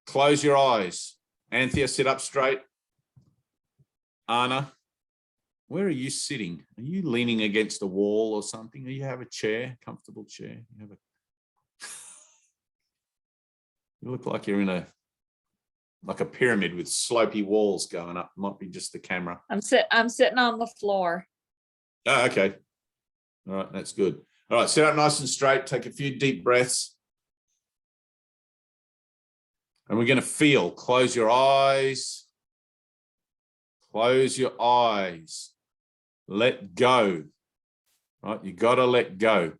Close your eyes. Anthea, sit up straight. Anna, where are you sitting? Are you leaning against a wall or something? Do you have a chair, comfortable chair? You look like you're in a pyramid with slopey walls going up. Might be just the camera. I'm sitting on the floor. Oh, okay. All right, that's good. All right, sit up nice and straight. Take a few deep breaths. And we're going to feel. Close your eyes. Close your eyes. Let go. Right, you got to let go.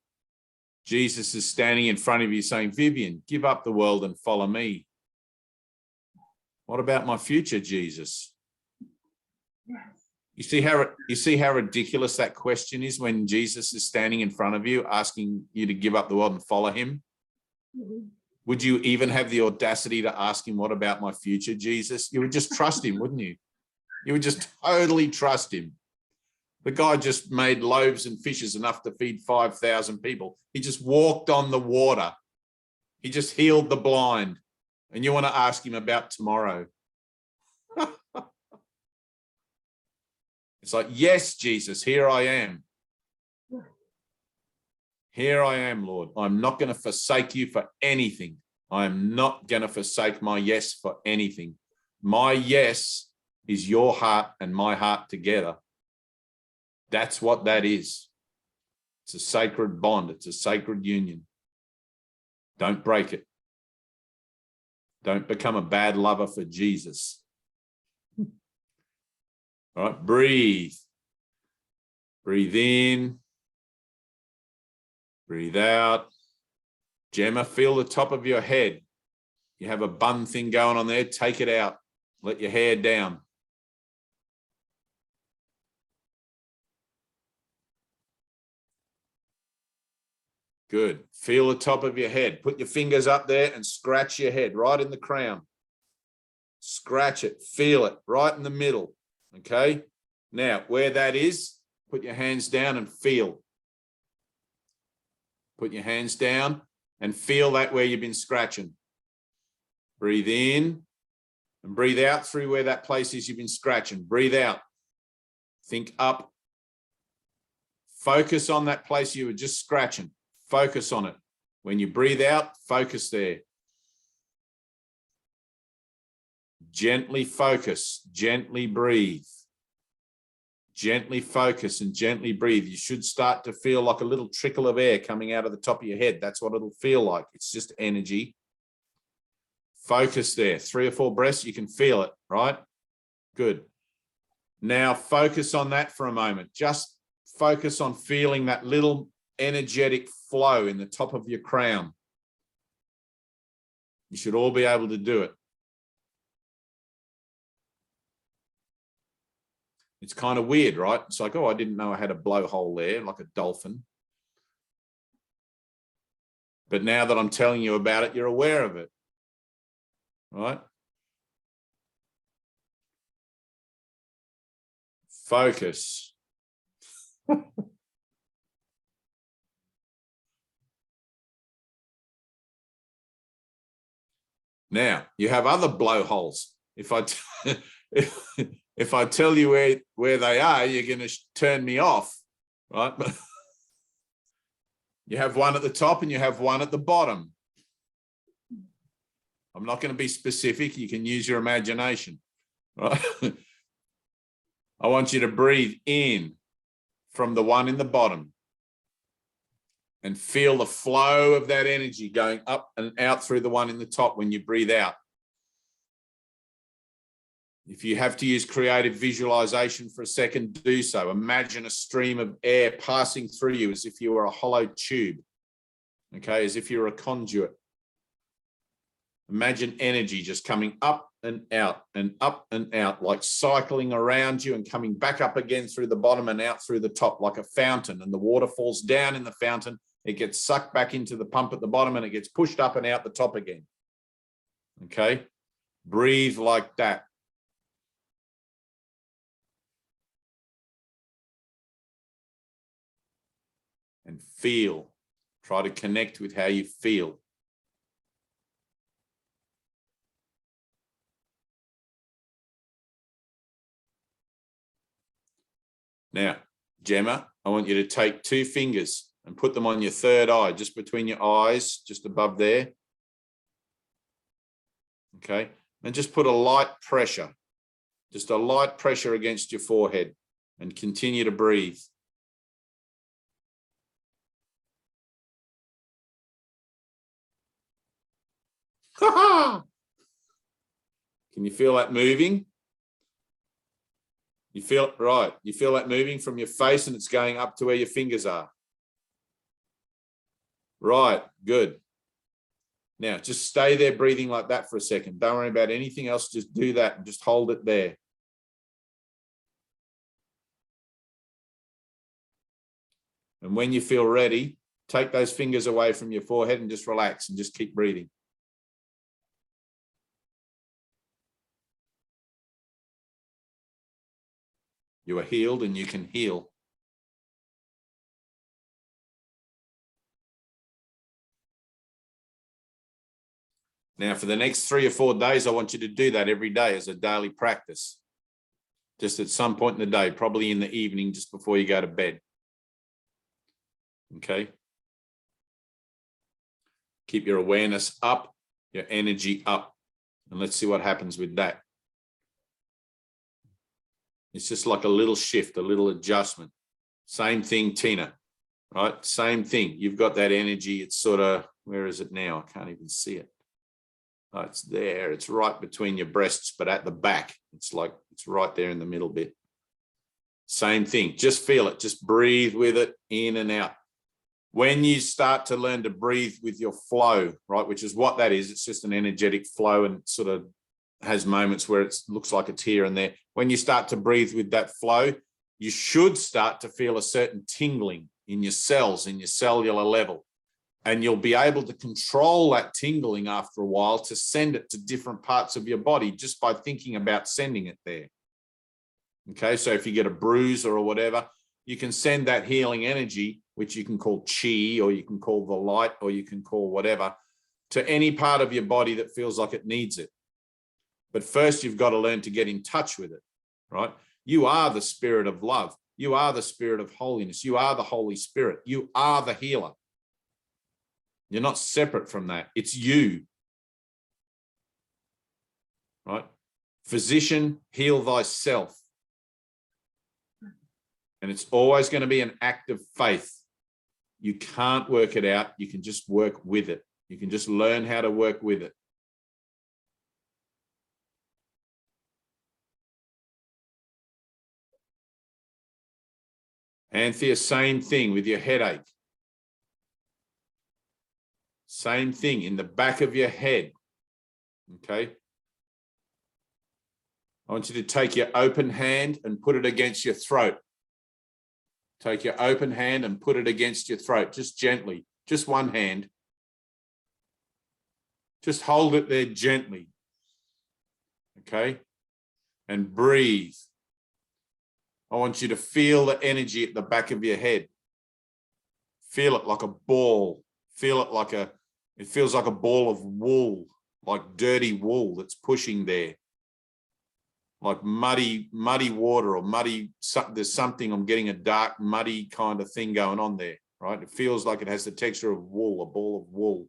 Jesus is standing in front of you saying, Vivian, give up the world and follow me. What about my future, Jesus? Yes. You see how ridiculous that question is when Jesus is standing in front of you, asking you to give up the world and follow him? Mhm. Would you even have the audacity to ask him, what about my future, Jesus? You would just trust him, wouldn't you? You would just totally trust him. The guy just made loaves and fishes enough to feed 5,000 people. He just walked on the water. He just healed the blind. And you want to ask him about tomorrow. It's like, yes, Jesus, here I am. Here I am, Lord. I'm not going to forsake you for anything. I am not going to forsake my yes for anything. My yes is your heart and my heart together. That's what that is. It's a sacred bond. It's a sacred union. Don't break it. Don't become a bad lover for Jesus. All right, breathe. Breathe in. Breathe out. Gemma, feel the top of your head. You have a bun thing going on there. Take it out. Let your hair down. Good. Feel the top of your head. Put your fingers up there and scratch your head right in the crown. Scratch it. Feel it right in the middle. Okay. Now, where that is, put your hands down and feel. Put your hands down and feel that where you've been scratching. Breathe in and breathe out through where that place is you've been scratching. Breathe out. Think up. Focus on that place you were just scratching. Focus on it. When you breathe out, focus there. Gently focus, gently breathe. Gently focus and gently breathe. You should start to feel like a little trickle of air coming out of the top of your head. That's what it'll feel like. It's just energy. Focus there. 3 or 4 breaths, you can feel it, right? Good. Now focus on that for a moment. Just focus on feeling that little energetic flow in the top of your crown. You should all be able to do it. It's kind of weird, right? It's like, oh, I didn't know I had a blowhole there, like a dolphin. But now that I'm telling you about it, you're aware of it, right? Focus. Now, you have other blowholes. If I tell you where they are, you're going to turn me off, right? You have one at the top and you have one at the bottom. I'm not going to be specific. You can use your imagination, right? I want you to breathe in, from the one in the bottom. And feel the flow of that energy going up and out through the one in the top when you breathe out. If you have to use creative visualization for a second, do so. Imagine a stream of air passing through you as if you were a hollow tube, okay, as if you were a conduit. Imagine energy just coming up and up and out, like cycling around you and coming back up again through the bottom and out through the top like a fountain, and the water falls down in the fountain. It gets sucked back into the pump at the bottom and it gets pushed up and out the top again. Okay? Breathe like that. And feel. Try to connect with how you feel. Now, Gemma, I want you to take 2 fingers and put them on your third eye, just between your eyes, just above there. Okay, and just put a light pressure, just a light pressure against your forehead, and continue to breathe. Can you feel that moving? You feel it, right? You feel that moving from your face and it's going up to where your fingers are. Right, good. Now, just stay there breathing like that for a second. Don't worry about anything else. Just do that and just hold it there. And when you feel ready, take those fingers away from your forehead and just relax and just keep breathing. You are healed and you can heal. Now, for the next 3 or 4 days, I want you to do that every day as a daily practice. Just at some point in the day, probably in the evening, just before you go to bed. Okay? Keep your awareness up, your energy up, and let's see what happens with that. It's just like a little shift, a little adjustment. Same thing, Tina, right? Same thing. You've got that energy. It's sort of, where is it now? I can't even see it. Oh, it's there. It's right between your breasts, but at the back. It's like, it's right there in the middle bit. Same thing. Just feel it. Just breathe with it in and out. When you start to learn to breathe with your flow, right, which is what that is, it's just an energetic flow and sort of has moments where it looks like it's here and there. When you start to breathe with that flow, you should start to feel a certain tingling in your cells, in your cellular level. And you'll be able to control that tingling after a while to send it to different parts of your body just by thinking about sending it there. Okay, so if you get a bruise or whatever, you can send that healing energy, which you can call chi, or you can call the light, or you can call whatever, to any part of your body that feels like it needs it. But first, you've got to learn to get in touch with it, right? You are the spirit of love. You are the spirit of holiness. You are the Holy Spirit. You are the healer. You're not separate from that. It's you, right? Physician, heal thyself. And it's always going to be an act of faith. You can't work it out. You can just work with it. You can just learn how to work with it. Anthea, same thing with your headache. Same thing in the back of your head, okay? I want you to take your open hand and put it against your throat. Take your open hand and put it against your throat, just gently, just one hand. Just hold it there gently, okay? And breathe. I want you to feel the energy at the back of your head. Feel it like a ball. Feel it like it feels like a ball of wool, like dirty wool that's pushing there. Like muddy water or muddy, there's something, I'm getting a dark, muddy kind of thing going on there, right? It feels like it has the texture of wool, a ball of wool.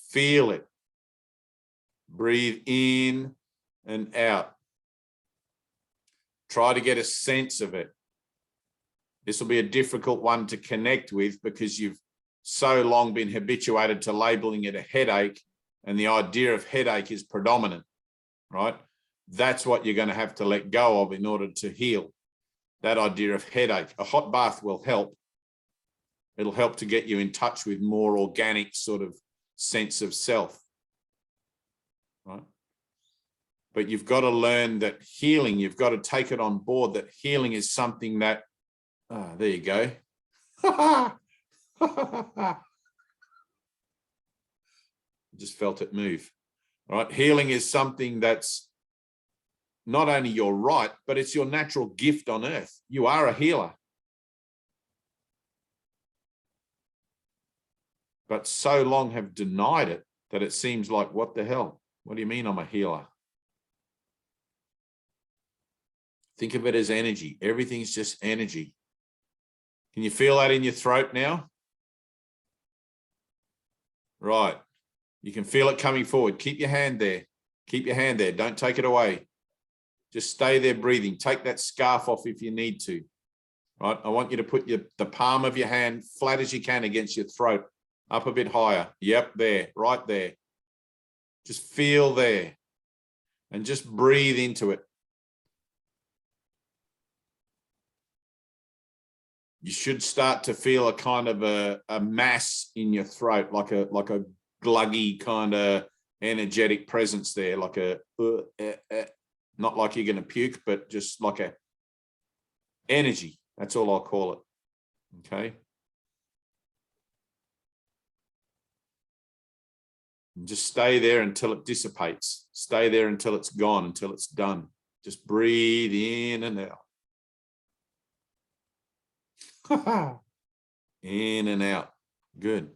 Feel it. Breathe in and out. Try to get a sense of it. This will be a difficult one to connect with because you've so long been habituated to labeling it a headache, and the idea of headache is predominant, right? That's what you're going to have to let go of in order to heal. That idea of headache. A hot bath will help. It'll help to get you in touch with more organic sort of sense of self, right? But you've got to learn that healing, you've got to take it on board that healing is something that, there you go. Just felt it move, right? Healing is something that's not only your right, but it's your natural gift on earth. You are a healer. But so long have denied it that it seems like, what the hell? What do you mean I'm a healer? Think of it as energy. Everything's just energy. Can you feel that in your throat now? Right. You can feel it coming forward. Keep your hand there. Keep your hand there. Don't take it away. Just stay there breathing. Take that scarf off if you need to. Right. I want you to put the palm of your hand flat as you can against your throat. Up a bit higher. Yep, there. Right there. Just feel there. And just breathe into it. You should start to feel a kind of a mass in your throat, like a gluggy kind of energetic presence there, like not like you're going to puke, but just like a energy. That's all I'll call it. Okay. And just stay there until it dissipates. Stay there until it's gone, until it's done. Just breathe in and out. In and out. Good.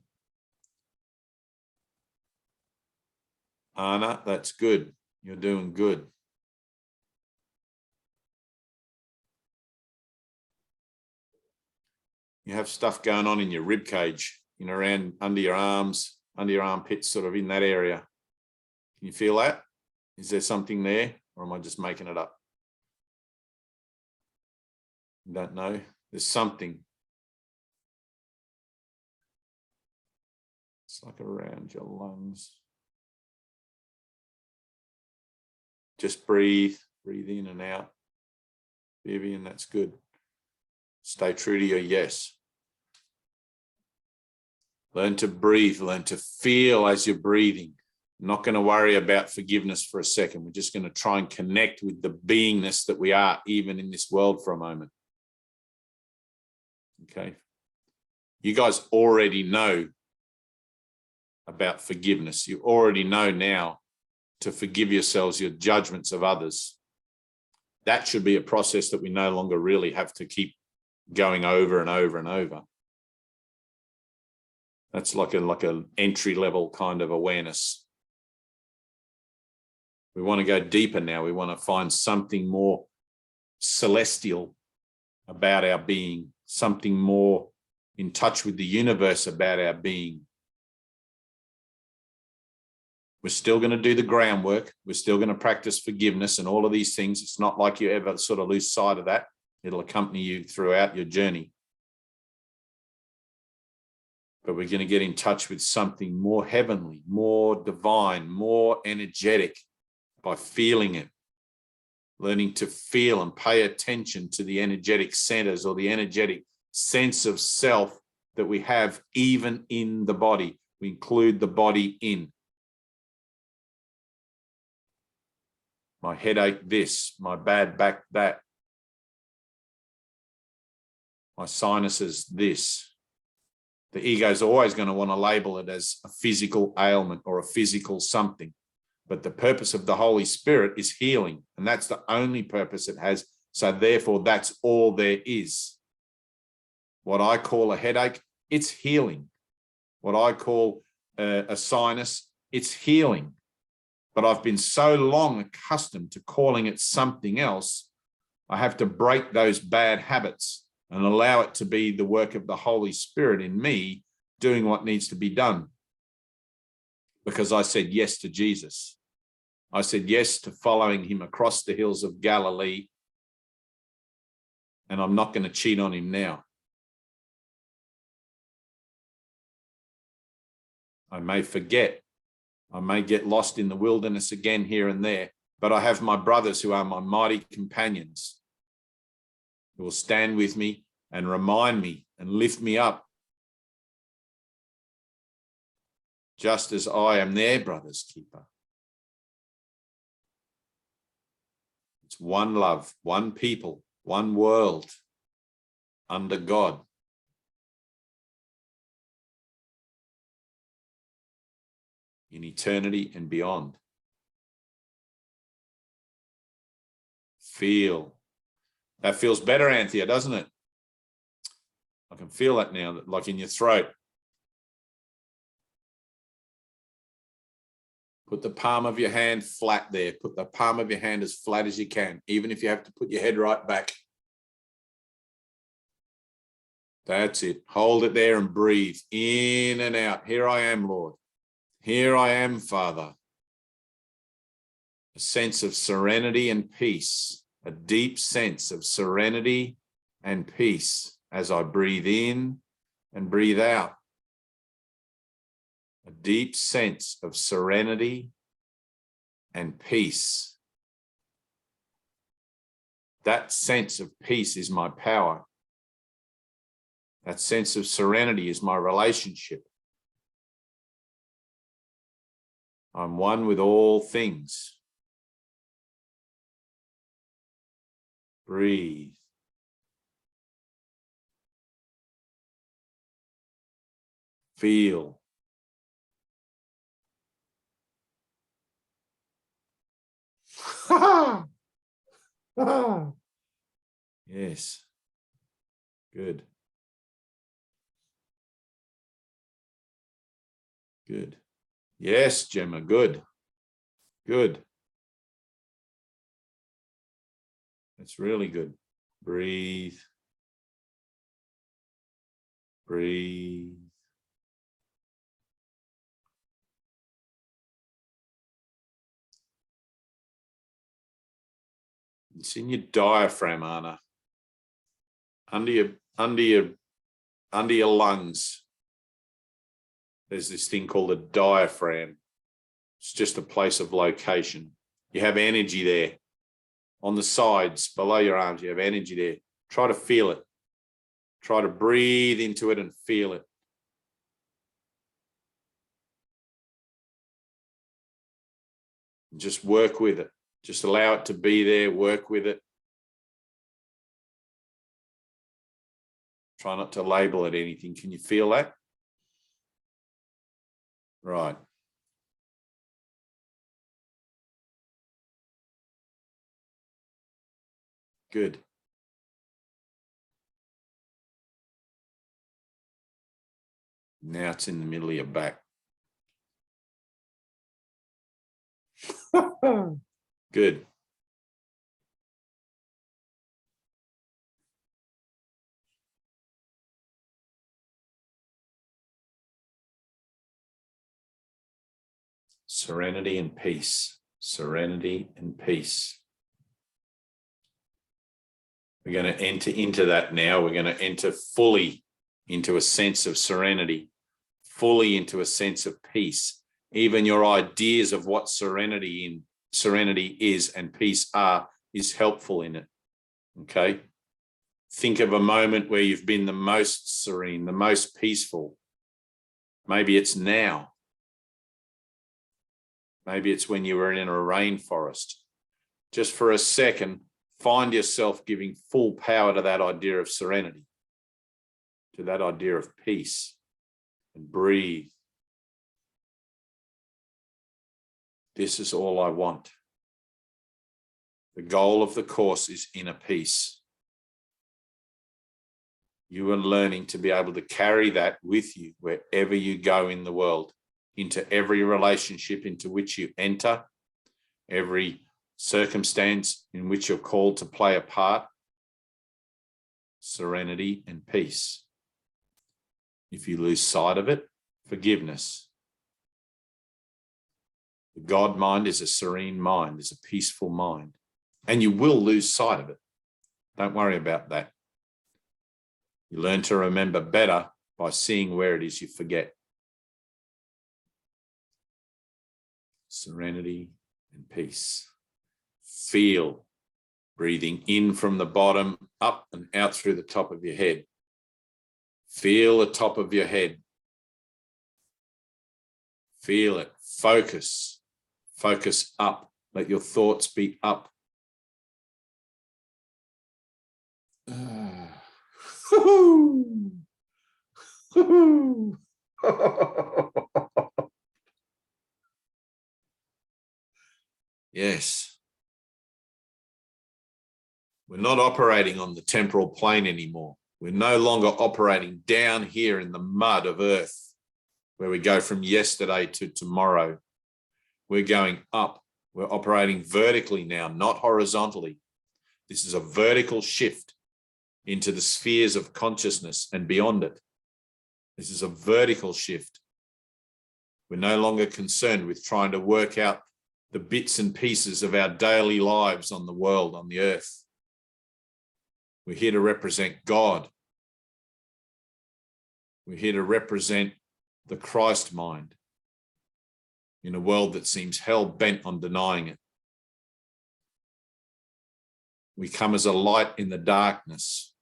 Anna, that's good. You're doing good. You have stuff going on in your rib cage, around under your arms, under your armpits, sort of in that area. Can you feel that? Is there something there, or am I just making it up? Don't know. There's something. It's like around your lungs. Just breathe in and out. Vivian, that's good. Stay true to your yes. Learn to breathe, learn to feel as you're breathing. I'm not going to worry about forgiveness for a second. We're just going to try and connect with the beingness that we are, even in this world, for a moment. Okay. You guys already know about forgiveness. You already know now to forgive yourselves your judgments of others. That should be a process that we no longer really have to keep going over and over and over. That's like an entry level kind of awareness. We want to go deeper now. We want to find something more celestial about our being, something more in touch with the universe about our being. We're still going to do the groundwork. We're still going to practice forgiveness and all of these things. It's not like you ever sort of lose sight of that. It'll accompany you throughout your journey. But we're going to get in touch with something more heavenly, more divine, more energetic by feeling it. Learning to feel and pay attention to the energetic centers or the energetic sense of self that we have even in the body. We include the body in. My headache, this. My bad back, that. My sinuses, this. The ego is always going to want to label it as a physical ailment or a physical something. But the purpose of the Holy Spirit is healing. And that's the only purpose it has. So therefore, that's all there is. What I call a headache, it's healing. What I call a sinus, it's healing. But I've been so long accustomed to calling it something else, I have to break those bad habits and allow it to be the work of the Holy Spirit in me doing what needs to be done. Because I said yes to Jesus. I said yes to following him across the hills of Galilee and I'm not going to cheat on him now. I may forget. I may get lost in the wilderness again here and there, but I have my brothers who are my mighty companions, who will stand with me and remind me and lift me up, just as I am their brother's keeper. It's one love, one people, one world under God. In eternity and beyond. Feel. That feels better, Anthea, doesn't it? I can feel that now, like in your throat. Put the palm of your hand flat there. Put the palm of your hand as flat as you can, even if you have to put your head right back. That's it. Hold it there and breathe in and out. Here I am, Lord. Here I am, Father. A sense of serenity and peace, a deep sense of serenity and peace as I breathe in and breathe out. A deep sense of serenity and peace. That sense of peace is my power. That sense of serenity is my relationship. I'm one with all things. Breathe. Feel. Yes. Good. Good. Yes, Gemma, good. Good. That's really good. Breathe. Breathe. It's in your diaphragm, Anna. Under your lungs. There's this thing called a diaphragm. It's just a place of location. You have energy there. On the sides, below your arms, you have energy there. Try to feel it. Try to breathe into it and feel it. And just work with it. Just allow it to be there, work with it. Try not to label it anything. Can you feel that? Right. Good. Now it's in the middle of your back. Good. Serenity and peace. Serenity and peace. We're going to enter into that now. We're going to enter fully into a sense of serenity, fully into a sense of peace. Even your ideas of what serenity is and peace are is helpful in it. Okay? Think of a moment where you've been the most serene, the most peaceful. Maybe it's now. Maybe it's when you were in a rainforest. Just for a second, find yourself giving full power to that idea of serenity, to that idea of peace, and breathe. This is all I want. The goal of the course is inner peace. You are learning to be able to carry that with you wherever you go in the world, into every relationship into which you enter, every circumstance in which you're called to play a part. Serenity and peace. If you lose sight of it, forgiveness. The God mind is a serene mind, is a peaceful mind, and you will lose sight of it. Don't worry about that. You learn to remember better by seeing where it is you forget. Serenity and peace. Feel breathing in from the bottom, up and out through the top of your head. Feel the top of your head. Feel it. Focus. Focus up. Let your thoughts be up. Yes. We're not operating on the temporal plane anymore. We're no longer operating down here in the mud of earth, where we go from yesterday to tomorrow. We're going up. We're operating vertically now, not horizontally. This is a vertical shift into the spheres of consciousness and beyond it. This is a vertical shift. We're no longer concerned with trying to work out the bits and pieces of our daily lives on the world, on the earth. We're here to represent God. We're here to represent the Christ mind in a world that seems hell-bent on denying it. We come as a light in the darkness.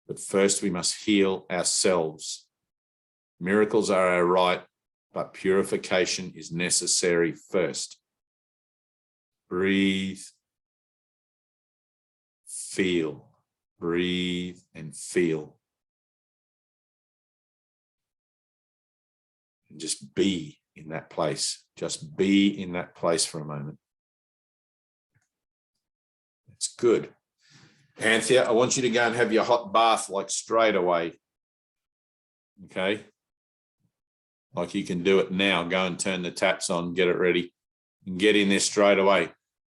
But first we must heal ourselves. Miracles are our right, but purification is necessary first. Breathe. Feel. Breathe and feel. And just be in that place. Just be in that place for a moment. That's good. Anthea, I want you to go and have your hot bath like straight away. Okay? Like you can do it now. Go and turn the taps on, get it ready, and get in there straight away.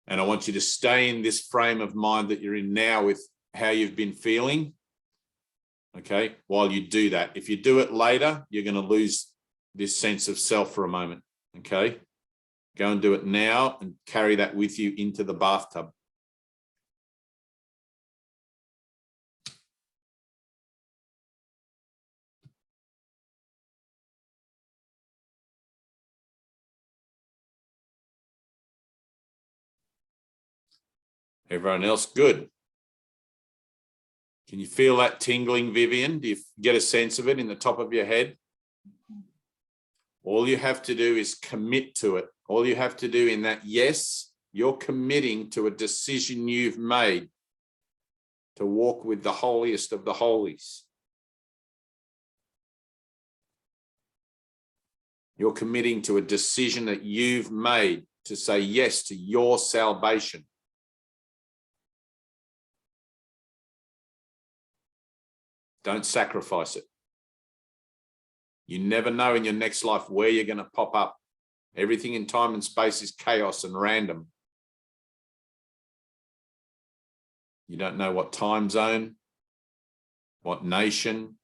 And I want you to stay in this frame of mind that you're in now with how you've been feeling, okay, while you do that. If you do it later, you're going to lose this sense of self for a moment, okay? Go and do it now and carry that with you into the bathtub. Everyone else, good. Can you feel that tingling, Vivian? Do you get a sense of it in the top of your head? All you have to do is commit to it. All you have to do in that yes, you're committing to a decision you've made to walk with the holiest of the holies. You're committing to a decision that you've made to say yes to your salvation. Don't sacrifice it. You never know in your next life where you're going to pop up. Everything in time and space is chaos and random. You don't know what time zone, what nation,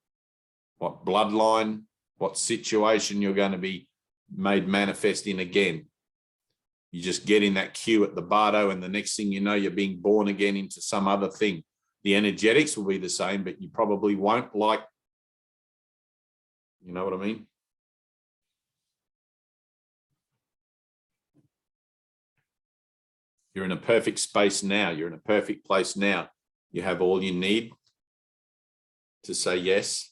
what bloodline, what situation you're going to be made manifest in again. You just get in that queue at the bardo, and the next thing you know, you're being born again into some other thing. The energetics will be the same, but you probably won't like, you know what I mean? You're in a perfect space now. You're in a perfect place now. You have all you need to say yes.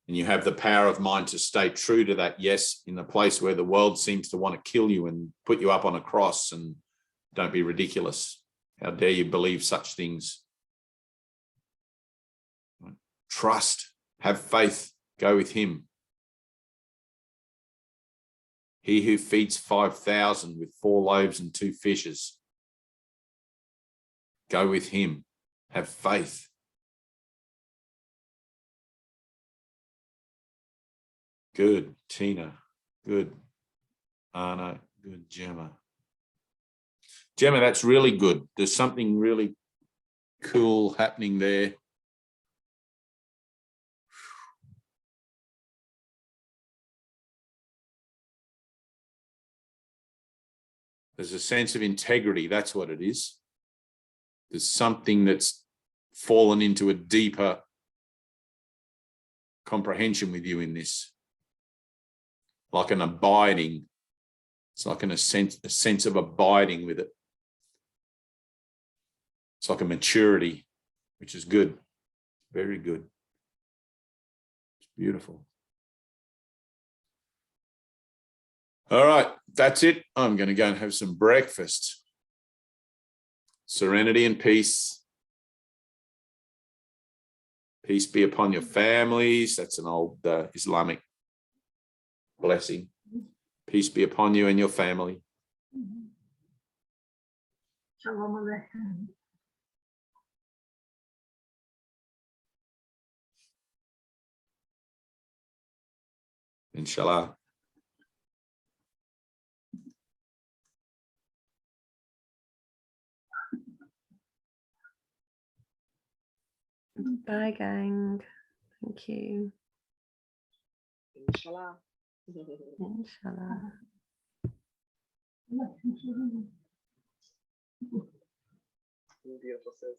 And you have the power of mind to stay true to that yes in the place where the world seems to want to kill you and put you up on a cross. And don't be ridiculous. How dare you believe such things? Trust, have faith, go with him. He who feeds 5,000 with 4 loaves and 2 fishes. Go with him, have faith. Good, Tina, good, Anna, good, Gemma. Gemma, that's really good. There's something really cool happening there. There's a sense of integrity. That's what it is. There's something that's fallen into a deeper comprehension with you in this, like an abiding. It's like a sense of abiding with it. It's like a maturity, which is good, very good. It's beautiful. All right, that's it. I'm going to go and have some breakfast. Serenity and peace. Peace be upon your families. That's an old Islamic blessing. Peace be upon you and your family. Shalom Aleichem. Inshallah. Bye, gang. Thank you. Inshallah. Inshallah. Beautiful, sis.